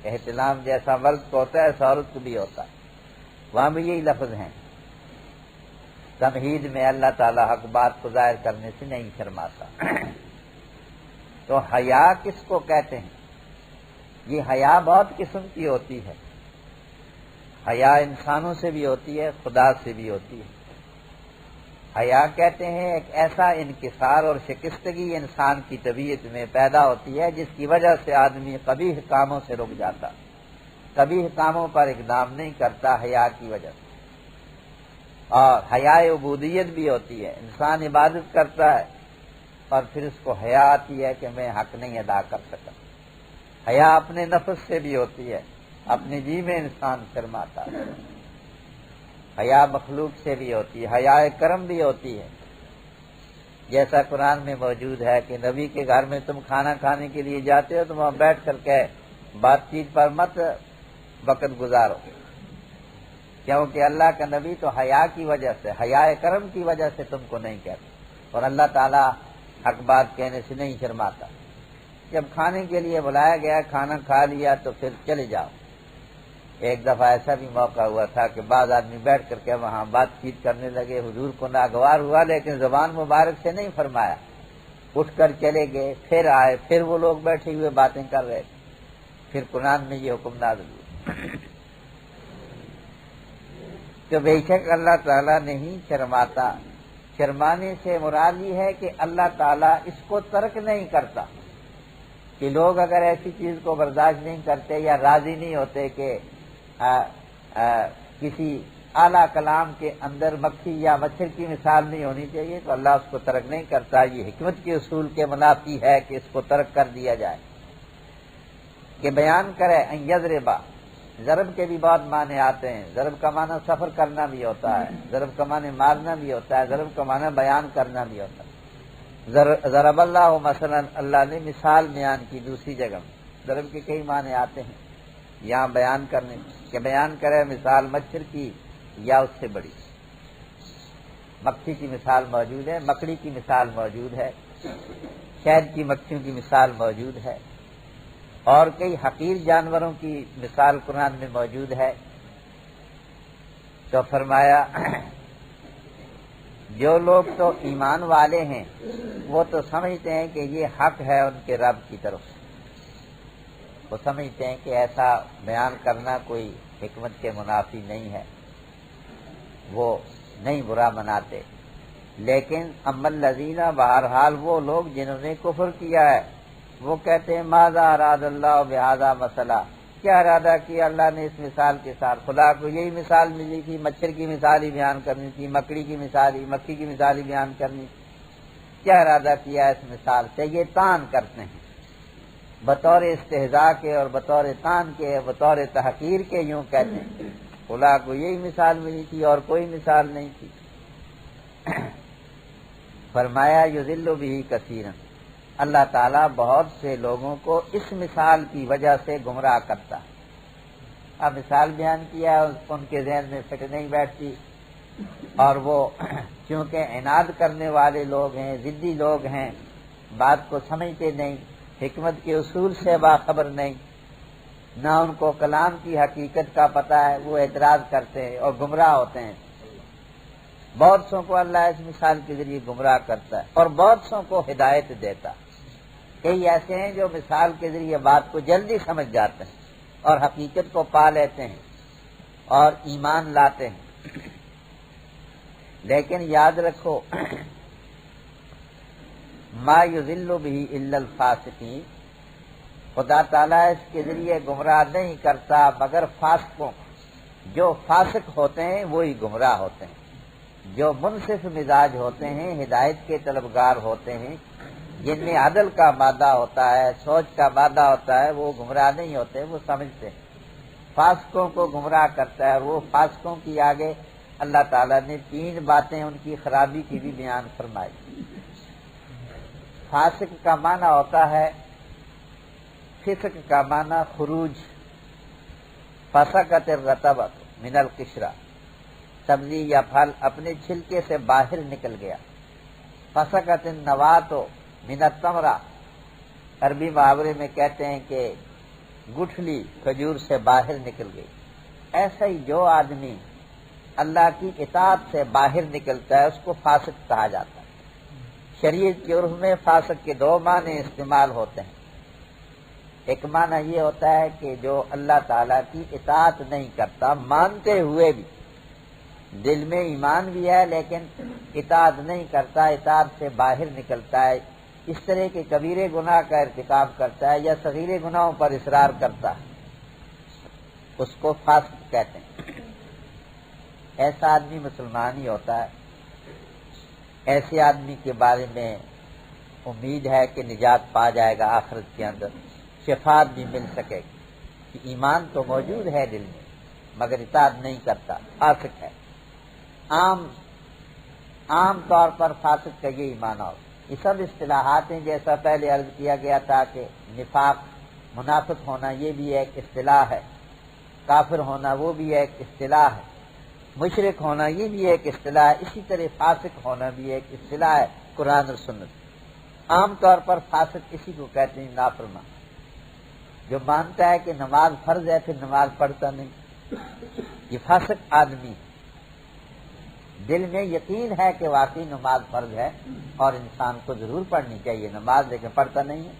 احتلام جیسا مرد کو ہوتا ہے ایسا عورت کو بھی ہوتا ہے، وہاں بھی یہی لفظ ہیں۔ تمہید میں اللہ تعالیٰ حق بات کو ظاہر کرنے سے نہیں شرماتا۔ تو حیا کس کو کہتے ہیں؟ یہ حیا بہت قسم کی ہوتی ہے، حیا انسانوں سے بھی ہوتی ہے، خدا سے بھی ہوتی ہے۔ حیا کہتے ہیں ایک ایسا انکسار اور شکستگی انسان کی طبیعت میں پیدا ہوتی ہے جس کی وجہ سے آدمی قبیح کاموں سے رک جاتا، قبیح کاموں پر اقدام نہیں کرتا حیا کی وجہ سے۔ اور حیا عبودیت بھی ہوتی ہے، انسان عبادت کرتا ہے اور پھر اس کو حیا آتی ہے کہ میں حق نہیں ادا کر سکا۔ حیا اپنے نفس سے بھی ہوتی ہے، اپنے جی میں انسان شرماتا ہے۔ حیا مخلوق سے بھی ہوتی ہے، حیا کرم بھی ہوتی ہے، جیسا قرآن میں موجود ہے کہ نبی کے گھر میں تم کھانا کھانے کے لیے جاتے ہو تو وہاں بیٹھ کر کے بات چیت پر مت وقت گزارو، کیونکہ اللہ کا نبی تو حیا کی وجہ سے، حیا کرم کی وجہ سے تم کو نہیں کہتا، اور اللہ تعالیٰ حق بات کہنے سے نہیں شرماتا۔ جب کھانے کے لیے بلایا گیا، کھانا کھا لیا تو پھر چلے جاؤ۔ ایک دفعہ ایسا بھی موقع ہوا تھا کہ بعض آدمی بیٹھ کر کے وہاں بات چیت کرنے لگے، حضور کو ناگوار ہوا لیکن زبان مبارک سے نہیں فرمایا، اٹھ کر چلے گئے، پھر آئے، پھر وہ لوگ بیٹھے ہوئے باتیں کر رہے تھے، پھر قرآن میں یہ حکم نازل ہوا کہ بے شک اللہ تعالیٰ نہیں شرماتا۔ شرمانے سے مراد یہ ہے کہ اللہ تعالیٰ اس کو ترک نہیں کرتا، کہ لوگ اگر ایسی چیز کو برداشت نہیں کرتے یا راضی نہیں ہوتے کہ کسی اعلیٰ کلام کے اندر مکھی یا مچھر کی مثال نہیں ہونی چاہیے تو اللہ اس کو ترک نہیں کرتا۔ یہ حکمت کے اصول کے منافی ہے کہ اس کو ترک کر دیا جائے، کہ بیان کرے ان یضربا۔ ضرب کے بھی بہت معنی آتے ہیں، ضرب کا معنی سفر کرنا بھی ہوتا ہے، ضرب کا معنی مارنا بھی ہوتا ہے، ضرب کا معنی بیان کرنا بھی ہوتا ہے۔ ضرب اللہ مثلا، اللہ نے مثال بیان کی دوسری جگہ میں، ضرب کے کئی معنی آتے ہیں، یہاں بیان کرنے کہ بیان کرے مثال مچھر کی یا اس سے بڑی۔ مکھی کی مثال موجود ہے، مکڑی کی مثال موجود ہے، شہد کی مکھیوں کی مثال موجود ہے، اور کئی حقیر جانوروں کی مثال قرآن میں موجود ہے۔ تو فرمایا جو لوگ تو ایمان والے ہیں وہ تو سمجھتے ہیں کہ یہ حق ہے ان کے رب کی طرف سے، وہ سمجھتے ہیں کہ ایسا بیان کرنا کوئی حکمت کے منافی نہیں ہے، وہ نہیں برا مناتے۔ لیکن اما الذین، بہرحال وہ لوگ جنہوں نے کفر کیا ہے، وہ کہتے ہیں ماذا اراد اللہ بہذا مسئلہ، کیا ارادہ کیا اللہ نے اس مثال کے ساتھ؟ خدا کو یہی مثال ملی تھی، مچھر کی مثال ہی بیان کرنی تھی، مکڑی کی مثال ہی، مکھی کی مثال ہی بیان کرنی تھی، کیا ارادہ کیا اس مثال سے؟ یہ تان کرتے ہیں بطور استہزاء کے اور بطور تان کے، بطور تحقیر کے، یوں کہتے ہیں خدا کو یہی مثال ملی تھی اور کوئی مثال نہیں تھی۔ فرمایا یضل بہ کثیرا، اللہ تعالیٰ بہت سے لوگوں کو اس مثال کی وجہ سے گمراہ کرتا۔ اب مثال بیان کیا، ان کے ذہن میں فٹ نہیں بیٹھتی، اور وہ چونکہ عناد کرنے والے لوگ ہیں، ضدی لوگ ہیں، بات کو سمجھتے نہیں، حکمت کے اصول سے باخبر نہیں، نہ ان کو کلام کی حقیقت کا پتہ ہے، وہ اعتراض کرتے ہیں اور گمراہ ہوتے ہیں۔ بہت سوں کو اللہ اس مثال کے ذریعے گمراہ کرتا ہے اور بہت سوں کو ہدایت دیتا۔ کئی ایسے ہیں جو مثال کے ذریعے بات کو جلدی سمجھ جاتے ہیں اور حقیقت کو پا لیتے ہیں اور ایمان لاتے ہیں۔ لیکن یاد رکھو ما یضل بہ الا الفاسقین، خدا تعالیٰ اس کے ذریعے گمراہ نہیں کرتا مگر فاسقوں۔ جو فاسق ہوتے ہیں وہی گمراہ ہوتے ہیں، جو منصف مزاج ہوتے ہیں، ہدایت کے طلبگار ہوتے ہیں، جن میں عدل کا مادہ ہوتا ہے، سوچ کا مادہ ہوتا ہے، وہ گمراہ نہیں ہوتے، وہ سمجھتے ہیں۔ فاسقوں کو گمراہ کرتا ہے، اور وہ فاسقوں کی آگے اللہ تعالیٰ نے 3 باتیں ان کی خرابی کی بھی بیان فرمائی۔ فاسق کا معنی ہوتا ہے، فسق کا معنی خروج، فسقت الرطبۃ من القشرہ، سبزی یا پھل اپنے چھلکے سے باہر نکل گیا۔ فسقت النوات من التمرہ، عربی محاورے میں کہتے ہیں کہ گٹھلی کھجور سے باہر نکل گئی۔ ایسا ہی جو آدمی اللہ کی اطاعت سے باہر نکلتا ہے اس کو فاسق کہا جاتا ہے۔ شریعت کے عرف میں فاسق کے 2 معنی استعمال ہوتے ہیں۔ ایک معنی یہ ہوتا ہے کہ جو اللہ تعالیٰ کی اطاعت نہیں کرتا، مانتے ہوئے بھی، دل میں ایمان بھی ہے لیکن اطاعت نہیں کرتا، اطاعت سے باہر نکلتا ہے، اس طرح کے کبیرے گناہ کا ارتکاب کرتا ہے یا صغیرے گناہوں پر اصرار کرتا ہے، اس کو فاسق کہتے ہیں۔ ایسا آدمی مسلمان ہی ہوتا ہے۔ ایسے آدمی کے بارے میں امید ہے کہ نجات پا جائے گا آخرت کے اندر، شفاعت بھی مل سکے گی، کہ ایمان تو موجود ہے دل میں مگر اطاعت نہیں کرتا، فاسق ہے۔ عام طور پر فاسق کا یہ معنی ہو۔ یہ سب اصطلاحات ہیں، جیسا پہلے عرض کیا گیا تھا کہ نفاق، منافق ہونا یہ بھی ایک اصطلاح ہے، کافر ہونا وہ بھی ایک اصطلاح ہے، مشرک ہونا یہ بھی ایک اصطلاح ہے، اسی طرح فاسق ہونا بھی ایک اصطلاح ہے قرآن اور سنت۔ عام طور پر فاسق اسی کو کہتے ہیں نافرمان، جو مانتا ہے کہ نماز فرض ہے پھر نماز پڑھتا نہیں، یہ فاسق آدمی ہے۔ دل میں یقین ہے کہ واقعی نماز فرض ہے اور انسان کو ضرور پڑھنی چاہیے نماز، لیکن پڑھتا نہیں ہے۔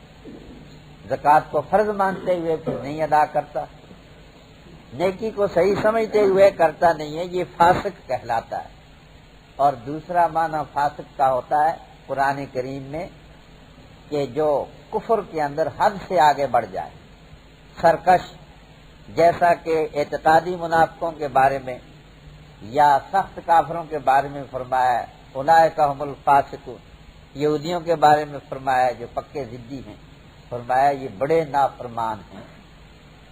زکوٰۃ کو فرض مانتے ہوئے پھر نہیں ادا کرتا، نیکی کو صحیح سمجھتے ہوئے کرتا نہیں ہے، یہ فاسق کہلاتا ہے۔ اور دوسرا معنی فاسق کا ہوتا ہے قرآن کریم میں کہ جو کفر کے اندر حد سے آگے بڑھ جائے، سرکش، جیسا کہ اعتقادی منافقوں کے بارے میں یا سخت کافروں کے بارے میں فرمایا ہے اولئک ھم الفاسقون، یہودیوں کے بارے میں فرمایا جو پکے ضدی ہیں، فرمایا یہ بڑے نافرمان ہیں،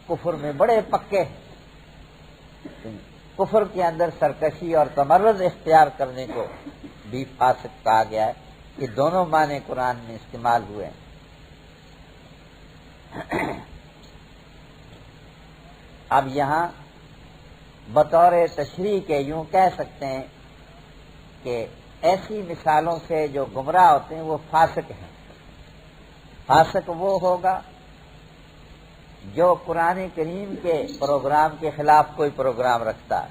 کفر میں بڑے پکے ہیں۔ کفر کے اندر سرکشی اور تمرد اختیار کرنے کو بھی فاسق کہا گیا ہے۔ یہ دونوں معنی قرآن میں استعمال ہوئے ہیں۔ اب یہاں بطور تشریح کے یوں کہہ سکتے ہیں کہ ایسی مثالوں سے جو گمراہ ہوتے ہیں وہ فاسق ہیں۔ فاسق وہ ہوگا جو قرآن کریم کے پروگرام کے خلاف کوئی پروگرام رکھتا ہے،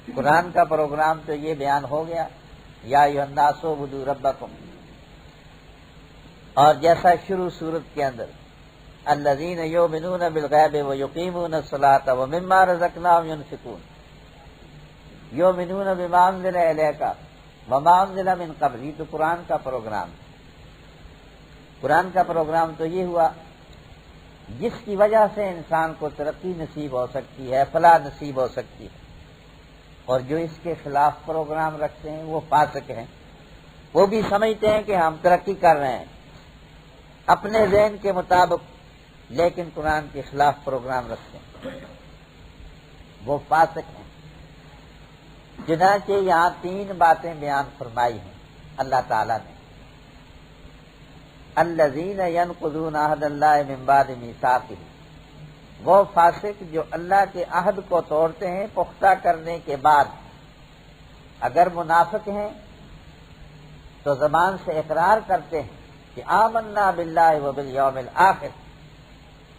قرآن کا پروگرام تو یہ بیان ہو گیا، یا ایھا الناس اعبدوا ربکم، اور جیسا شروع سورت کے اندر الذین یؤمنون بالغیب ویقیمون الصلاۃ ومما رزقناہم ینفقون، یؤمنون بما انزل الیک وما انزل من قبل، یہ تو قرآن کا پروگرام۔ قرآن کا پروگرام تو یہ ہوا جس کی وجہ سے انسان کو ترقی نصیب ہو سکتی ہے، فلاح نصیب ہو سکتی ہے، اور جو اس کے خلاف پروگرام رکھتے ہیں وہ فاسق ہیں۔ وہ بھی سمجھتے ہیں کہ ہم ترقی کر رہے ہیں اپنے ذہن کے مطابق، لیکن قرآن کے خلاف پروگرام رکھتے ہیں، وہ فاسق ہیں۔ چنانچہ یہاں 3 باتیں بیان فرمائی ہیں اللہ تعالیٰ نے، الذین ینقضون عہد اللہ من بعد میثاقہ، وہ فاسق جو اللہ کے عہد کو توڑتے ہیں پختہ کرنے کے بعد۔ اگر منافق ہیں تو زبان سے اقرار کرتے ہیں کہ آمنا باللہ وبالیوم الآخر،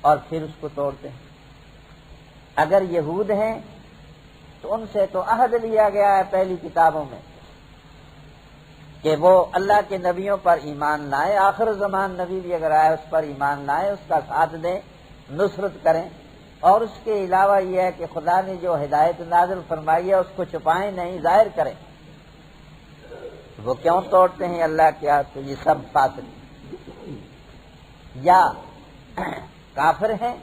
اور پھر اس کو توڑتے ہیں۔ اگر یہود ہیں تو ان سے تو عہد لیا گیا ہے پہلی کتابوں میں کہ وہ اللہ کے نبیوں پر ایمان لائیں، آخر زمان نبی بھی اگر آئے اس پر ایمان لائیں، اس کا ساتھ دیں، نصرت کریں، اور اس کے علاوہ یہ ہے کہ خدا نے جو ہدایت نازل فرمائی ہے اس کو چھپائیں نہیں، ظاہر کریں۔ وہ کیوں توڑتے ہیں اللہ کے عہد کو؟ یہ سب فاسق ہیں۔ یا کافر ہیں،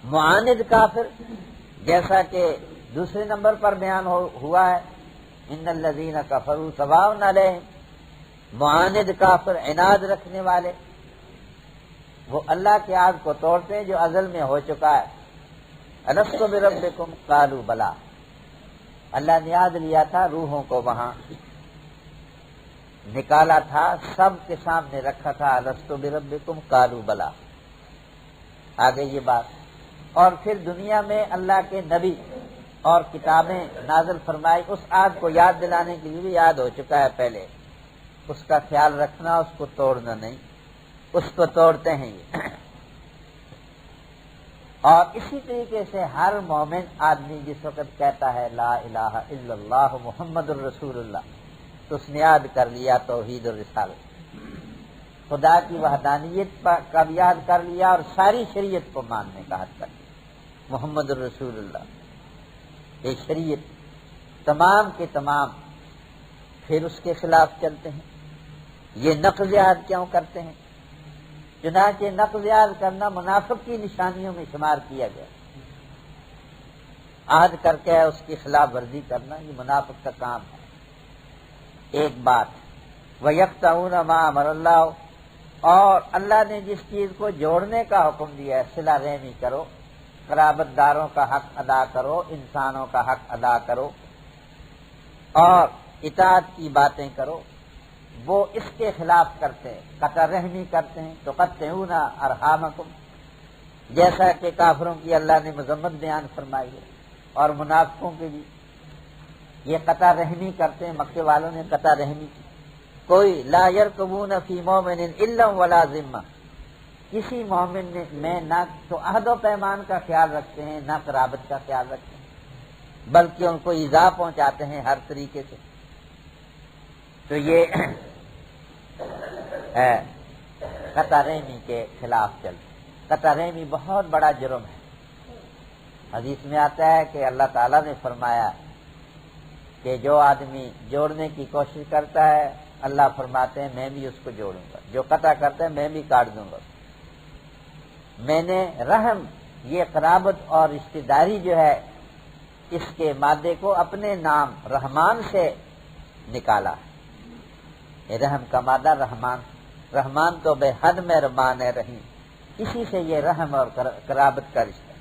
معاند کافر، جیسا کہ دوسرے نمبر پر بیان ہوا ہے ان الذین کفروا سواء علیہم، معاند کافر، عناد رکھنے والے، وہ اللہ کے عہد کو توڑتے ہیں جو ازل میں ہو چکا ہے۔ الست بربکم قالوا بلی، اللہ نے عہد لیا تھا، روحوں کو وہاں نکالا تھا، سب کے سامنے رکھا تھا، الست بربکم قالوا بلی۔ آگے یہ بات، اور پھر دنیا میں اللہ کے نبی اور کتابیں نازل فرمائی، اس عہد کو یاد دلانے کے لیے بھی یاد ہو چکا ہے پہلے، اس کا خیال رکھنا، اس کو توڑنا نہیں، اس کو توڑتے ہیں یہ۔ اور اسی طریقے سے ہر مومن آدمی جس وقت کہتا ہے لا الہ الا اللہ محمد الرسول اللہ، تو اس نے یاد کر لیا توحید اور رسالت، خدا کی وحدانیت کا بھی یاد کر لیا، اور ساری شریعت کو ماننے کا حد کر لیا۔ محمد الرسول اللہ یہ شریعت تمام کے تمام، پھر اس کے خلاف چلتے ہیں۔ یہ نقض عہد کیوں کرتے ہیں؟ چنانچہ نقض عہد کرنا منافق کی نشانیوں میں شمار کیا گیا، عہد کر کے اس کی خلاف ورزی کرنا یہ منافق کا کام ہے۔ ایک بات، وَيَقْطَعُونَ مَا أَمَرَ اللَّهُ، اور اللہ نے جس چیز کو جوڑنے کا حکم دیا ہے، صلہ رحمی کرو، قرابت داروں کا حق ادا کرو، انسانوں کا حق ادا کرو، اور اطاعت کی باتیں کرو، وہ اس کے خلاف کرتے ہیں، قطع رحمی کرتے ہیں، تقطعون ارحامکم، جیسا کہ کافروں کی اللہ نے مذمت بیان فرمائی ہے، اور منافقوں کے بھی یہ قطع رحمی کرتے ہیں۔ مکے والوں نے قطع رحمی کی، کوئی لا یرقبون فی مومن الا ولا ذمہ، کسی مومن میں نہ تو عہد و پیمان کا خیال رکھتے ہیں، نہ قرابت کا خیال رکھتے ہیں، بلکہ ان کو ایذا پہنچاتے ہیں ہر طریقے سے۔ تو یہ قطع رحمی کے خلاف چلتے، قطع رحمی بہت بڑا جرم ہے۔ حدیث میں آتا ہے کہ اللہ تعالیٰ نے فرمایا کہ جو آدمی جوڑنے کی کوشش کرتا ہے اللہ فرماتے ہیں میں بھی اس کو جوڑوں گا، جو قطع کرتا ہے میں بھی کاٹ دوں گا۔ میں نے رحم، یہ قرابت اور رشتہ داری جو ہے، اس کے مادے کو اپنے نام رحمان سے نکالا ہے۔ رحم کا مادہ رحمان، رحمان تو بے حد مہربان ہے رحیم، اسی سے یہ رحم اور قرابت کا رشتہ،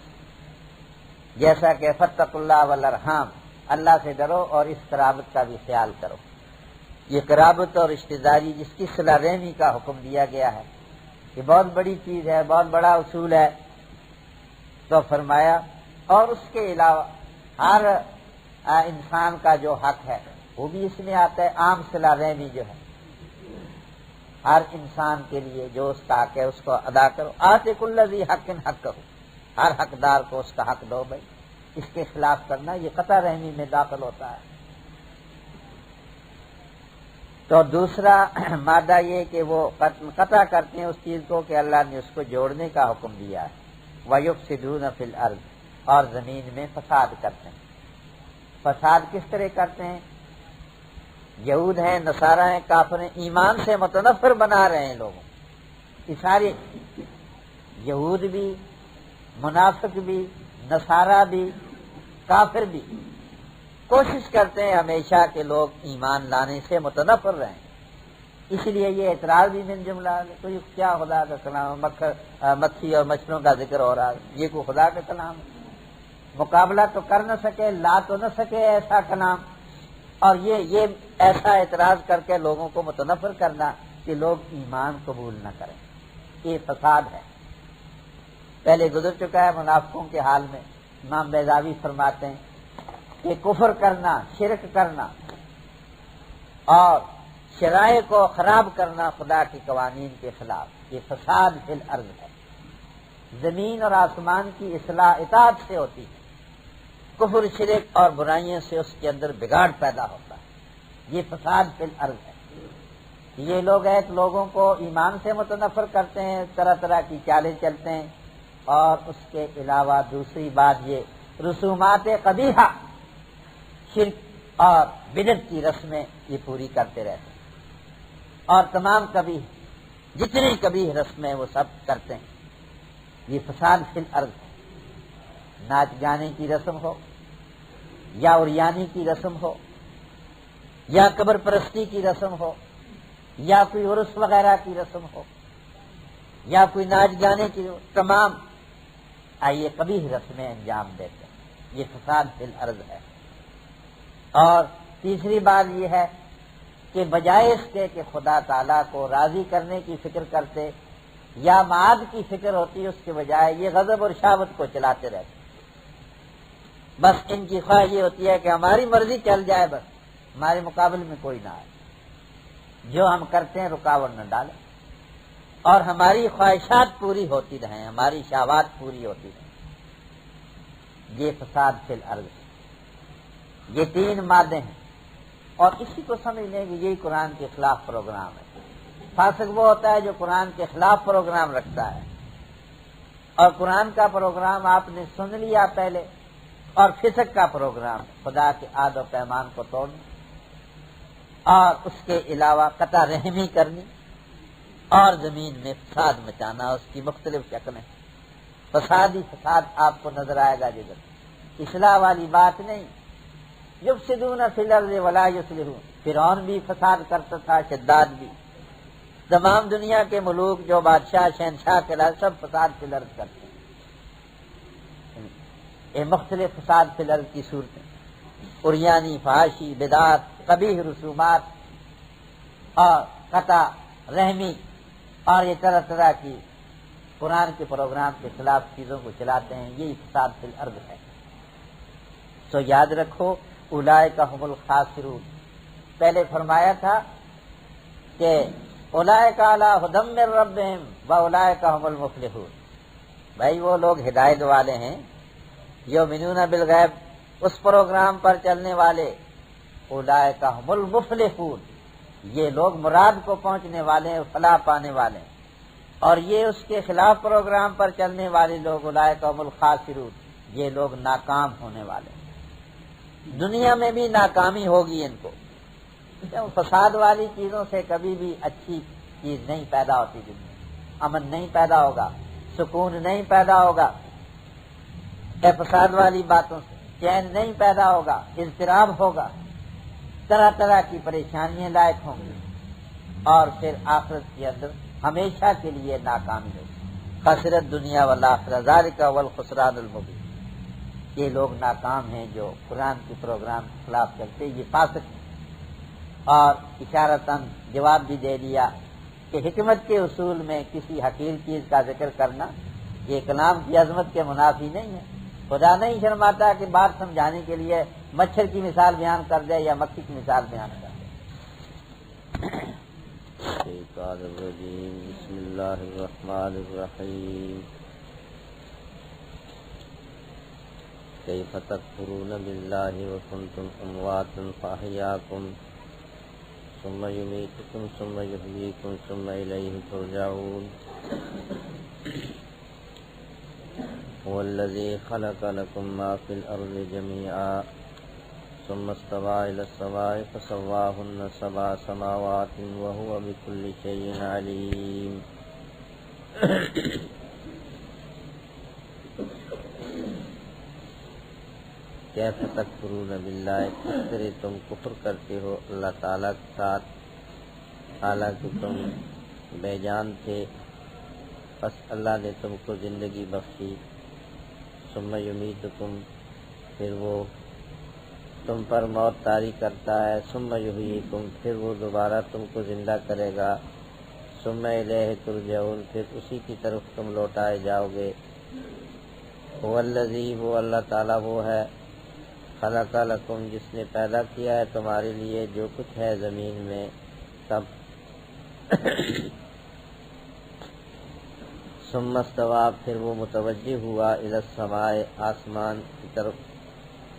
جیسا کہ فاتقوا اللہ والارحام، اللہ سے ڈرو اور اس قرابت کا بھی خیال کرو۔ یہ قرابت اور رشتہ داری جس کی صلہ رحمی کا حکم دیا گیا ہے، یہ بہت بڑی چیز ہے، بہت بڑا اصول ہے۔ تو فرمایا اور اس کے علاوہ ہر انسان کا جو حق ہے وہ بھی اس میں آتا ہے، عام صلہ رحمی جو ہے ہر انسان کے لیے جو اس کا حق ہے اس کو ادا کرو۔ آتِ کل ذی حق حقہ، ہر حقدار کو اس کا حق دو بھائی۔ اس کے خلاف کرنا یہ قطع رحمی میں داخل ہوتا ہے۔ تو دوسرا مادہ یہ کہ وہ قطع کرتے ہیں اس چیز کو کہ اللہ نے اس کو جوڑنے کا حکم دیا ہے، وَيُفْسِدُونَ فِي الْأَرْضِ، اور زمین میں فساد کرتے ہیں۔ فساد کس طرح کرتے ہیں؟ یہود ہیں، نصارہ ہیں، کافر ہیں، ایمان سے متنفر بنا رہے ہیں لوگوں۔ یہ سارے یہود بھی، منافق بھی، نصارہ بھی، کافر بھی کوشش کرتے ہیں ہمیشہ کہ لوگ ایمان لانے سے متنفر رہیں۔ اس لیے یہ اعتراض بھی من جملہ ہے، کوئی کیا خدا کا کلام، مکھی اور مچھروں کا ذکر ہو رہا ہے، یہ کوئی خدا کا کلام ہے؟ مقابلہ تو کر نہ سکے، لا تو نہ سکے ایسا کلام، اور یہ ایسا اعتراض کر کے لوگوں کو متنفر کرنا کہ لوگ ایمان قبول نہ کریں، یہ فساد ہے۔ پہلے گزر چکا ہے منافقوں کے حال میں۔ امام بیضاوی فرماتے ہیں کہ کفر کرنا، شرک کرنا اور شرائع کو خراب کرنا خدا کے قوانین کے خلاف، یہ فساد فی الارض ہے۔ زمین اور آسمان کی اصلاح اطاعت سے ہوتی ہے، کفر، شرک اور برائیوں سے اس کے اندر بگاڑ پیدا ہوتا ہے، یہ فساد فی الارض ہے۔ یہ لوگ ایک لوگوں کو ایمان سے متنفر کرتے ہیں، طرح طرح کی چالیں چلتے ہیں، اور اس کے علاوہ دوسری بات یہ رسومات قبیحہ، شرک اور بدعت کی رسمیں یہ پوری کرتے رہتے ہیں، اور تمام قبیح جتنی قبیح رسمیں وہ سب کرتے ہیں، یہ فساد فی الارض ہے۔ ناچ گانے کی رسم ہو، یا عریانی کی رسم ہو، یا قبر پرستی کی رسم ہو، یا کوئی عرس وغیرہ کی رسم ہو، یا کوئی ناچ گانے کی، تمام آئیے قبیح رسمیں انجام دیتے ہیں، یہ فساد فی الارض ہے۔ اور تیسری بات یہ ہے کہ بجائے اس کے کہ خدا تعالیٰ کو راضی کرنے کی فکر کرتے یا معاد کی فکر ہوتی، اس کے بجائے یہ غضب اور شہوت کو چلاتے رہتے۔ بس ان کی خواہش یہ ہوتی ہے کہ ہماری مرضی چل جائے، بس ہمارے مقابلے میں کوئی نہ آئے، جو ہم کرتے ہیں رکاوٹ نہ ڈالے، اور ہماری خواہشات پوری ہوتی رہیں، ہماری شہوات پوری ہوتی رہیں، یہ فساد فی الارض ہے۔ یہ تین مادے ہیں، اور اسی کو سمجھ لیں کہ یہی قرآن کے خلاف پروگرام ہے۔ فاسق وہ ہوتا ہے جو قرآن کے خلاف پروگرام رکھتا ہے، اور قرآن کا پروگرام آپ نے سن لیا پہلے، اور فسق کا پروگرام خدا کے عہد و پیمان کو توڑنا، اور اس کے علاوہ قطع رحمی کرنی، اور زمین میں فساد مچانا، اس کی مختلف شکلیں، فسادی فساد آپ کو نظر آئے گا جدھر، اصلاح والی بات نہیں۔ یفسدون فی الارض ولا یصلحون، فرعون بھی فساد کرتا تھا، شداد بھی، تمام دنیا کے ملوک جو بادشاہ شہنشاہ کے لائے سب فساد فی الارض کرتے ہیں۔ یہ مختلف فساد فی الارض کی صورتیں، عریانی، فحاشی، بدعات، قبیح رسومات، اور قطع رحمی، اور یہ طرح طرح کی قرآن کے پروگرام کے خلاف چیزوں کو چلاتے ہیں، یہی فساد فی الارض ہے۔ تو یاد رکھو، اولئک هم الخاسرون، پہلے فرمایا تھا کہ اولئک علی ھدی من ربہم واولئک هم المفلحون، بھائی وہ لوگ ہدایت والے ہیں، یؤمنون بالغیب، اس پروگرام پر چلنے والے، اولئک هم المفلحون، یہ لوگ مراد کو پہنچنے والے ہیں، فلاح پانے والے ہیں، اور یہ اس کے خلاف پروگرام پر چلنے والے لوگ اولئک هم الخاسرون، یہ لوگ ناکام ہونے والے ہیں، دنیا میں بھی ناکامی ہوگی ان کو۔ فساد والی چیزوں سے کبھی بھی اچھی چیز نہیں پیدا ہوتی، دنیا امن نہیں پیدا ہوگا، سکون نہیں پیدا ہوگا، فساد والی باتوں سے چین نہیں پیدا ہوگا، اضطراب ہوگا، طرح طرح کی پریشانیاں لائق ہوں گی، اور پھر آخرت کے اندر ہمیشہ کے لیے ناکامی ہوگی۔ خسرت دنیا والآخرہ ذالک هو الخسران المبین، یہ لوگ ناکام ہیں جو قرآن کے پروگرام کے خلاف چلتے، یہ فاسق ہیں۔ اور اشارتاً جواب بھی دے دیا کہ حکمت کے اصول میں کسی حقیر چیز کا ذکر کرنا یہ کلام کی عظمت کے منافی نہیں ہے۔ خدا نہیں شرماتا کہ بات سمجھانے کے لیے مچھر کی مثال بیان کر دے یا مکھی کی مثال بیان کر دے۔ بسم اللہ الرحمن الرحیم کیف تکفرون باللہ وکنتم امواتا فاحیاکم ثم یمیتکم ثم یحییکم ثم الیہ ترجعون هو الذی خلق لکم ما فی الارض جمیعا ثم استوى إلى السماء فسواهن سبع سماوات وهو بكل شيء عليم کیف تکفرون باللہ، کس طرح تم کفر کرتے ہو اللہ تعالیٰ کے ساتھ حالانکہ تم بے جان تھے، بس اللہ نے تم کو زندگی بخشی، ثم یمیتکم، پھر وہ تم پر موت طاری کرتا ہے، ثم یحییکم، پھر وہ دوبارہ تم کو زندہ کرے گا، ثم الیہ ترجعون، پھر اسی کی طرف تم لوٹائے جاؤ گے۔ هو الذی، وہ اللہ تعالیٰ وہ ہے، خلق لکم، جس نے پیدا کیا ہے تمہارے لیے جو کچھ ہے زمین میں سب، ثم استوى، پھر وہ متوجہ ہوا الی السماء، آسمان کی طرف،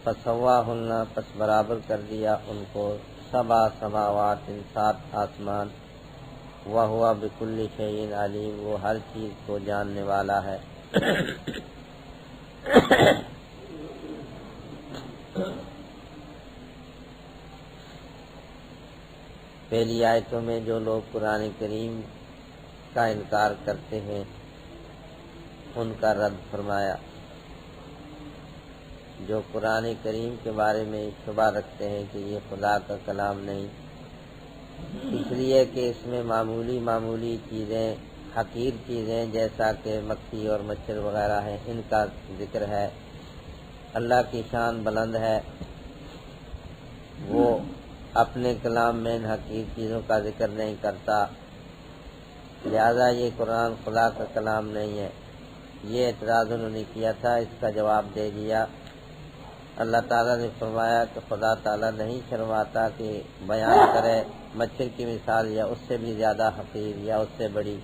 فسواہن، پس برابر کر دیا ان کو، سبع سماوات، 7 آسمان، وہو بکل شیء علیم، وہ ہر چیز کو جاننے والا ہے۔ پہلی آیتوں میں جو لوگ قرآن کریم کا انکار کرتے ہیں ان کا رد فرمایا، جو قرآن کریم کے بارے میں شبہ رکھتے ہیں کہ یہ خدا کا کلام نہیں، اس لیے کہ اس میں معمولی چیزیں، حقیر چیزیں جیسا کہ مکھی اور مچھر وغیرہ ہیں، ان کا ذکر ہے۔ اللہ کی شان بلند ہے، وہ اپنے کلام میں ان حقیر چیزوں کا ذکر نہیں کرتا، لہذا یہ قرآن خدا کا کلام نہیں ہے۔ یہ اعتراض انہوں نے کیا تھا، اس کا جواب دے دیا۔ اللہ تعالیٰ نے فرمایا کہ خدا تعالیٰ نہیں شرماتا کہ بیان کرے مچھر کی مثال یا اس سے بھی زیادہ حقیر یا اس سے بڑی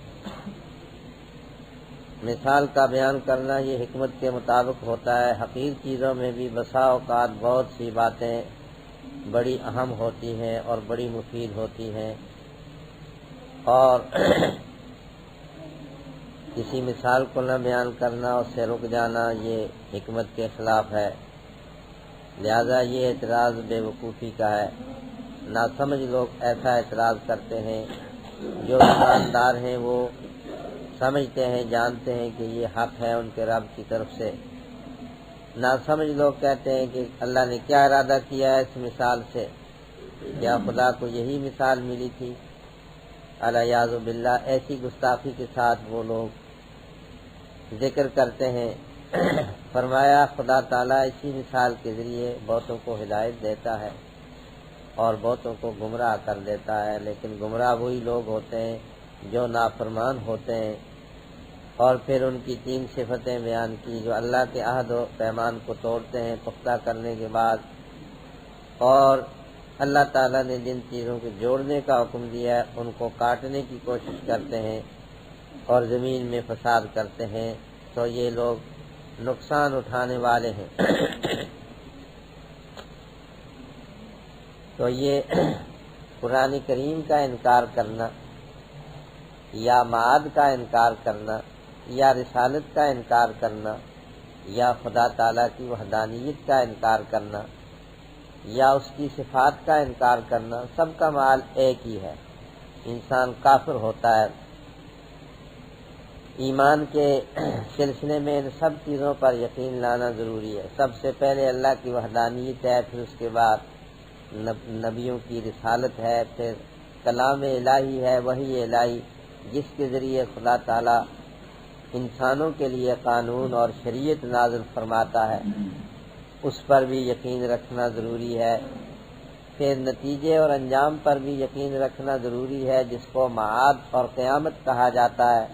مثال کا بیان کرنا، یہ حکمت کے مطابق ہوتا ہے۔ حقیر چیزوں میں بھی بسا اوقات بہت سی باتیں بڑی اہم ہوتی ہیں اور بڑی مفید ہوتی ہیں، اور کسی مثال کو نہ بیان کرنا، اس سے رک جانا، یہ حکمت کے خلاف ہے، لہذا یہ اعتراض بے وقوفی کا ہے۔ ناسمجھ لوگ ایسا اعتراض کرتے ہیں، جو ایماندار ہیں وہ سمجھتے ہیں، جانتے ہیں کہ یہ حق ہے ان کے رب کی طرف سے۔ ناسمجھ لوگ کہتے ہیں کہ اللہ نے کیا ارادہ کیا ہے اس مثال سے، کیا خدا کو یہی مثال ملی تھی؟ الیاذ باللہ، ایسی گستاخی کے ساتھ وہ لوگ ذکر کرتے ہیں۔ فرمایا خدا تعالیٰ اسی مثال کے ذریعے بہتوں کو ہدایت دیتا ہے اور بہتوں کو گمراہ کر دیتا ہے، لیکن گمراہ وہی لوگ ہوتے ہیں جو نافرمان ہوتے ہیں۔ اور پھر ان کی 3 صفتیں بیان کی، جو اللہ کے عہد و پیمان کو توڑتے ہیں پختہ کرنے کے بعد، اور اللہ تعالیٰ نے جن چیزوں کو جوڑنے کا حکم دیا ہے ان کو کاٹنے کی کوشش کرتے ہیں اور زمین میں فساد کرتے ہیں، تو یہ لوگ نقصان اٹھانے والے ہیں۔ تو یہ قرآن کریم کا انکار کرنا یا معاد کا انکار کرنا یا رسالت کا انکار کرنا یا خدا تعالیٰ کی وحدانیت کا انکار کرنا یا اس کی صفات کا انکار کرنا، سب کا مال ایک ہی ہے، انسان کافر ہوتا ہے۔ ایمان کے سلسلے میں ان سب چیزوں پر یقین لانا ضروری ہے۔ سب سے پہلے اللہ کی وحدانیت ہے، پھر اس کے بعد نبیوں کی رسالت ہے، پھر کلام الہی ہے، وحی الہی، جس کے ذریعے خدا تعالیٰ انسانوں کے لیے قانون اور شریعت نازل فرماتا ہے، اس پر بھی یقین رکھنا ضروری ہے۔ پھر نتیجے اور انجام پر بھی یقین رکھنا ضروری ہے، جس کو معاد اور قیامت کہا جاتا ہے۔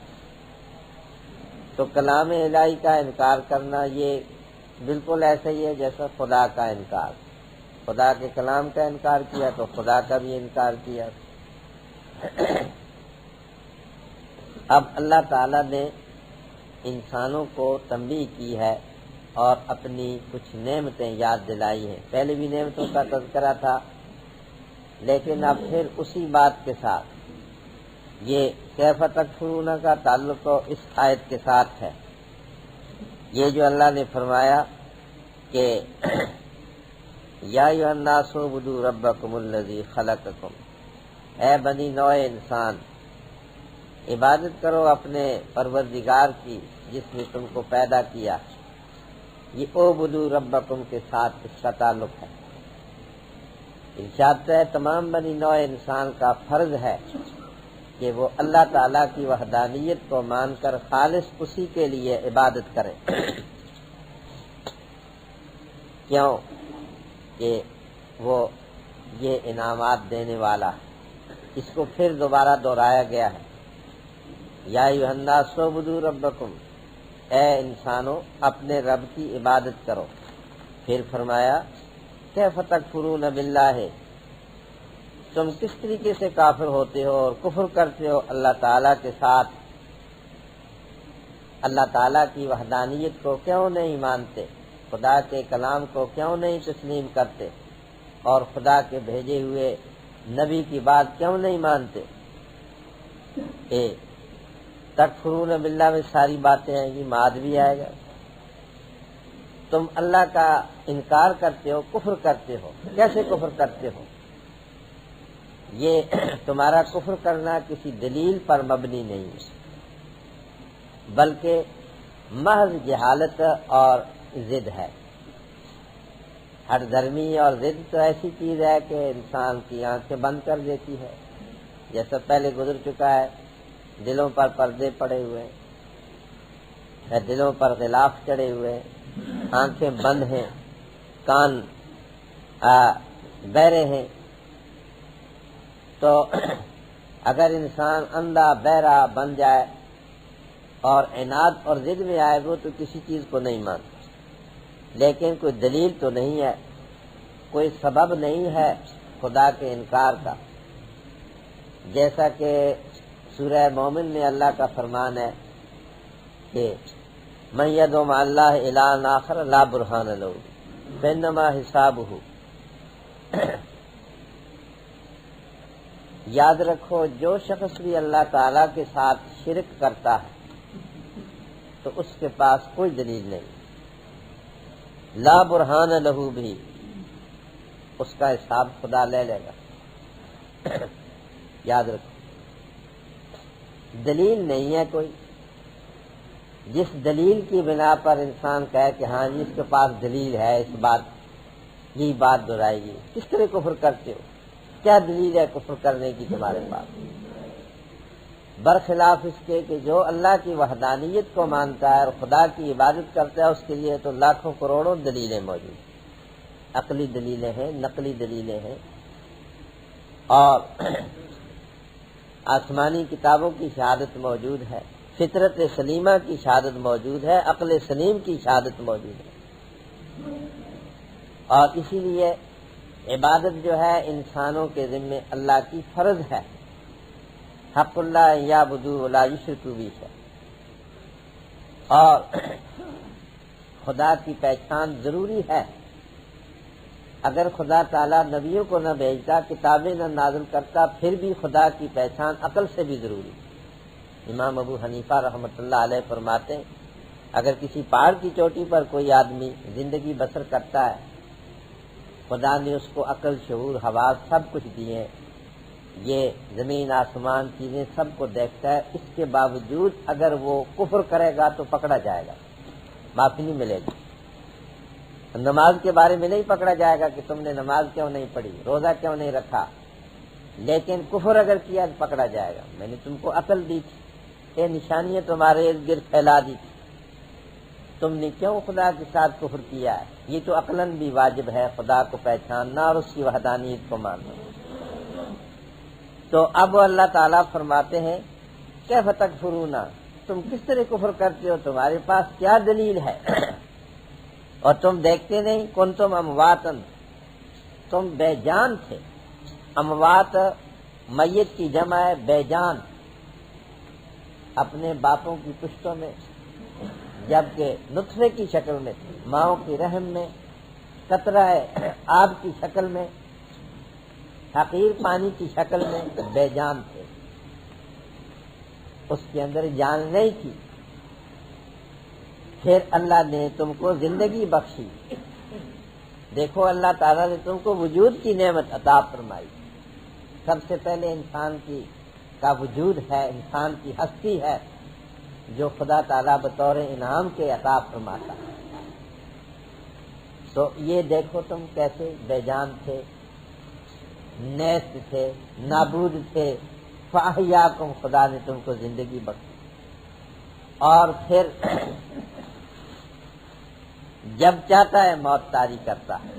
تو کلام الہی کا انکار کرنا یہ بالکل ایسا ہی ہے جیسا خدا کا انکار، خدا کے کلام کا انکار کیا تو خدا کا بھی انکار کیا۔ اب اللہ تعالیٰ نے انسانوں کو تنبیہ کی ہے اور اپنی کچھ نعمتیں یاد دلائی ہیں. پہلے بھی نعمتوں کا تذکرہ تھا، لیکن اب پھر اسی بات کے ساتھ یہ کیف تکفرون کا تعلق تو اس آیت کے ساتھ ہے. یہ جو اللہ نے فرمایا کہ یا ایھا الناس اعبدوا ربکم الذی خلقکم، اے بنی نوع انسان عبادت کرو اپنے پروردگار کی جس نے تم کو پیدا کیا. یہ اعبدوا ربکم کے ساتھ اس کا تعلق ہے. ارشاد ہے تمام بنی نوع انسان کا فرض ہے کہ وہ اللہ تعالیٰ کی وحدانیت کو مان کر خالص اسی کے لیے عبادت کرے. کیوں کہ وہ یہ انعامات دینے والا ہے. اس کو پھر دوبارہ دہرایا گیا ہے، یا ایھا الناس اعبدوا ربکم، اے انسانوں اپنے رب کی عبادت کرو. پھر فرمایا کیف تکفرون باللہ، تم کس طریقے سے کافر ہوتے ہو اور کفر کرتے ہو اللہ تعالیٰ کے ساتھ. اللہ تعالیٰ کی وحدانیت کو کیوں نہیں مانتے، خدا کے کلام کو کیوں نہیں تسلیم کرتے، اور خدا کے بھیجے ہوئے نبی کی بات کیوں نہیں مانتے. تکفرون باللہ میں ساری باتیں آئیں گی، معاد بھی آئے گا. تم اللہ کا انکار کرتے ہو، کفر کرتے ہو. کیسے کفر کرتے ہو؟ یہ تمہارا کفر کرنا کسی دلیل پر مبنی نہیں ہے، بلکہ محض جہالت اور ضد ہے. ہر درمی اور ضد تو ایسی چیز ہے کہ انسان کی آنکھیں بند کر دیتی ہے. جیسا پہلے گزر چکا ہے، دلوں پر پردے پڑے ہوئے ہیں، دلوں پر غلاف چڑھے ہوئے ہیں، آنکھیں بند ہیں، کان بہرے ہیں. تو اگر انسان اندھا بہرا بن جائے اور عناد اور ضد میں آئے وہ تو کسی چیز کو نہیں مانتا. لیکن کوئی دلیل تو نہیں ہے، کوئی سبب نہیں ہے خدا کے انکار کا. جیسا کہ سورہ مومن میں اللہ کا فرمان ہے کہ من یدعو مع اللہ الہا آخر لا برہان لہ فانما حسابہ. یاد رکھو جو شخص بھی اللہ تعالیٰ کے ساتھ شرک کرتا ہے تو اس کے پاس کوئی دلیل نہیں. لا برہان لہ بھی، اس کا حساب خدا لے لے گا. یاد رکھو دلیل نہیں ہے کوئی. جس دلیل کی بنا پر انسان کہے کہ ہاں جی اس کے پاس دلیل ہے، اس بات یہی بات دہرائے گی. کس طرح کفر کرتے ہو؟ کیا دلیل ہے کفر کرنے کی تمہارے پاس؟ برخلاف اس کے کہ جو اللہ کی وحدانیت کو مانتا ہے اور خدا کی عبادت کرتا ہے اس کے لیے تو لاکھوں کروڑوں دلیلیں موجود ہیں. عقلی دلیلیں ہیں، نقلی دلیلیں ہیں، اور آسمانی کتابوں کی شہادت موجود ہے، فطرت سلیمہ کی شہادت موجود ہے، عقل سلیم کی شہادت موجود ہے. اور اسی لیے عبادت جو ہے انسانوں کے ذمے اللہ کی فرض ہے. حق اللہ یعبدوا ولا یشرکوا بہ شیئا. اور خدا کی پہچان ضروری ہے. اگر خدا تعالیٰ نبیوں کو نہ بھیجتا، کتابیں نہ نازل کرتا، پھر بھی خدا کی پہچان عقل سے بھی ضروری. امام ابو حنیفہ رحمۃ اللہ علیہ فرماتے ہیں اگر کسی پہاڑ کی چوٹی پر کوئی آدمی زندگی بسر کرتا ہے، خدا نے اس کو عقل، شعور، حواس سب کچھ دیے، یہ زمین آسمان چیزیں سب کو دیکھتا ہے، اس کے باوجود اگر وہ کفر کرے گا تو پکڑا جائے گا، معافی نہیں ملے گی. نماز کے بارے میں نہیں پکڑا جائے گا کہ تم نے نماز کیوں نہیں پڑھی، روزہ کیوں نہیں رکھا، لیکن کفر اگر کیا تو پکڑا جائے گا. میں نے تم کو عقل دی تھی، یہ نشانیاں تمہارے ارد گرد پھیلا دی تھی، تم نے کیوں خدا کے ساتھ کفر کیا ہے. یہ تو عقلاً بھی واجب ہے خدا کو پہچاننا اور اس کی وحدانیت کو ماننا. تو اب اللہ تعالیٰ فرماتے ہیں کیف تکفرون، تم کس طرح کفر کرتے ہو، تمہارے پاس کیا دلیل ہے. اور تم دیکھتے نہیں، کنتم امواتن، تم بے جان تھے. اموات میت کی جمع ہے، بے جان. اپنے باپوں کی پشتوں میں جبکہ نطفے کی شکل میں تھے، ماؤں کی رحم میں قطرہ آب کی شکل میں، حقیر پانی کی شکل میں بے جان تھے، اس کے اندر جان نہیں تھی۔ پھر اللہ نے تم کو زندگی بخشی، دیکھو اللہ تعالیٰ نے تم کو وجود کی نعمت عطا فرمائی۔ سب سے پہلے انسان کا وجود ہے، انسان کی ہستی ہے جو خدا تعالیٰ بطور انعام کے عطا فرماتا ہے۔ تو یہ دیکھو تم کیسے بے جان تھے، نیست تھے، نابود تھے، فاحیاکم، خدا نے تم کو زندگی بخشی۔ اور پھر جب چاہتا ہے موت طاری کرتا ہے،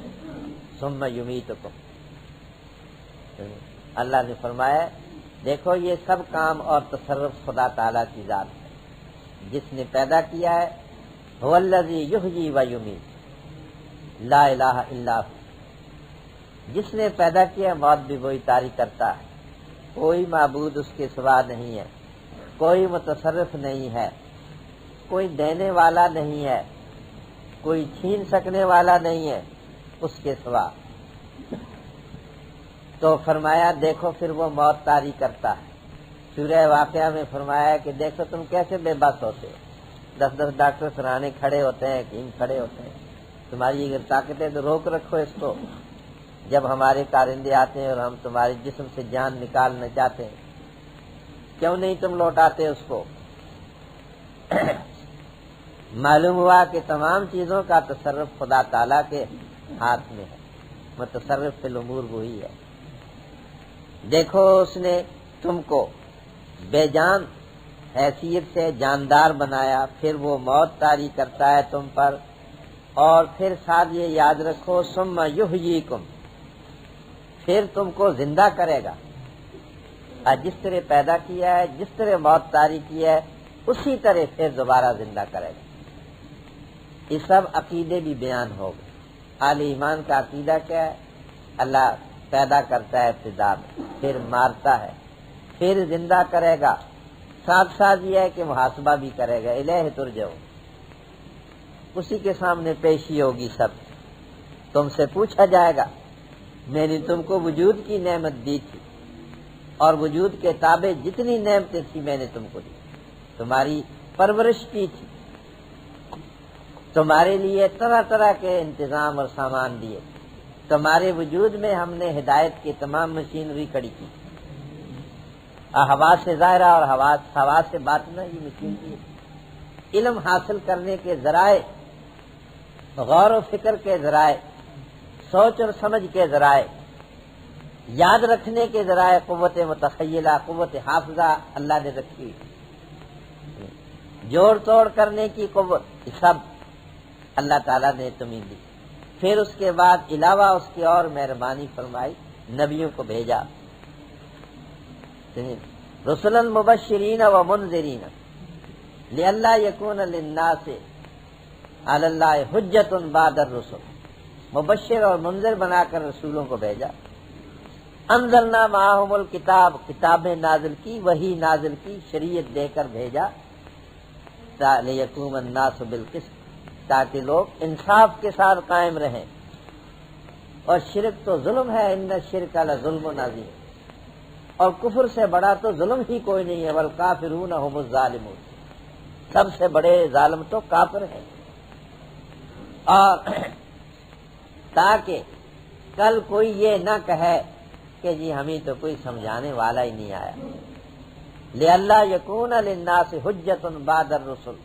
ثم یمیتکم۔ اللہ نے فرمایا دیکھو یہ سب کام اور تصرف خدا تعالیٰ کی ذات ہے، جس نے پیدا کیا ہے، هو الذی یحیی و یمیت لا الہ الا ہو، جس نے پیدا کیا موت بھی وہی طاری کرتا ہے، کوئی معبود اس کے سوا نہیں ہے، کوئی متصرف نہیں ہے، کوئی دینے والا نہیں ہے، کوئی چھین سکنے والا نہیں ہے اس کے سوا۔ تو فرمایا دیکھو پھر وہ موت طاری کرتا ہے۔ سورہ واقعہ میں فرمایا کہ دیکھو تم کیسے بے بس ہوتے، 10 ڈاکٹر سرانے کھڑے ہوتے ہیں، حکیم کھڑے ہوتے ہیں، تمہاری اگر طاقت ہے تو روک رکھو اس کو۔ جب ہمارے کارندے آتے ہیں اور ہم تمہارے جسم سے جان نکالنا چاہتے ہیں، کیوں نہیں تم لوٹاتے اس کو؟ معلوم ہوا کہ تمام چیزوں کا تصرف خدا تعالیٰ کے ہاتھ میں ہے، متصرف فی الامور وہی ہے۔ دیکھو اس نے تم کو بے جان حیثیت سے جاندار بنایا، پھر وہ موت طاری کرتا ہے تم پر، اور پھر ساتھ یہ یاد رکھو ثم یحییکم، پھر تم کو زندہ کرے گا۔ جس طرح پیدا کیا ہے، جس طرح موت طاری کیا ہے، اسی طرح پھر دوبارہ زندہ کرے گا۔ یہ سب عقیدے بھی بیان ہو گئے۔ اہل ایمان کا عقیدہ کیا ہے؟ اللہ پیدا کرتا ہے ابتدا میں، پھر مارتا ہے، پھر زندہ کرے گا، ساتھ ساتھ یہ ہے کہ محاسبہ بھی کرے گا، الیہ ترجعون، اسی کے سامنے پیشی ہوگی سب، تم سے پوچھا جائے گا میں نے تم کو وجود کی نعمت دی تھی، اور وجود کے تابع جتنی نعمتیں تھی میں نے تم کو دی، تمہاری پرورش کی تھی، تمہارے لیے طرح طرح کے انتظام اور سامان دیے، تمہارے وجود میں ہم نے ہدایت کی تمام مشینری کھڑی کی، حواس سے ظاہرہ اور حواس سے باطنہ یہ مشین کی، علم حاصل کرنے کے ذرائع، غور و فکر کے ذرائع، سوچ اور سمجھ کے ذرائع، یاد رکھنے کے ذرائع، قوت متخیلہ، قوت حافظہ اللہ نے رکھی، جوڑ توڑ کرنے کی قوت، یہ سب اللہ تعالیٰ نے تمہیں دی۔ پھر اس کے بعد علاوہ اس کی اور مہربانی فرمائی، نبیوں کو بھیجا، رسلا مبشرین و منذرین لئلا یکون للناس علی اللہ حجت بعد الرسل، مبشر اور منذر بنا کر رسولوں کو بھیجا۔ انزلنا معہم الکتاب، کتابیں نازل کی، وحی نازل کی، شریعت دے کر بھیجا، لیقوم الناس بالقسط، تاکہ لوگ انصاف کے ساتھ قائم رہیں۔ اور شرک تو ظلم ہے، ان الشرک لظلم عظیم، اور کفر سے بڑا تو ظلم ہی کوئی نہیں ہے، والکافرون هم الظالمون، سب سے بڑے ظالم تو کافر ہیں۔ اور تاکہ کل کوئی یہ نہ کہے کہ جی ہمیں تو کوئی سمجھانے والا ہی نہیں آیا، لئلا یکون للناس حجت بعد الرسل،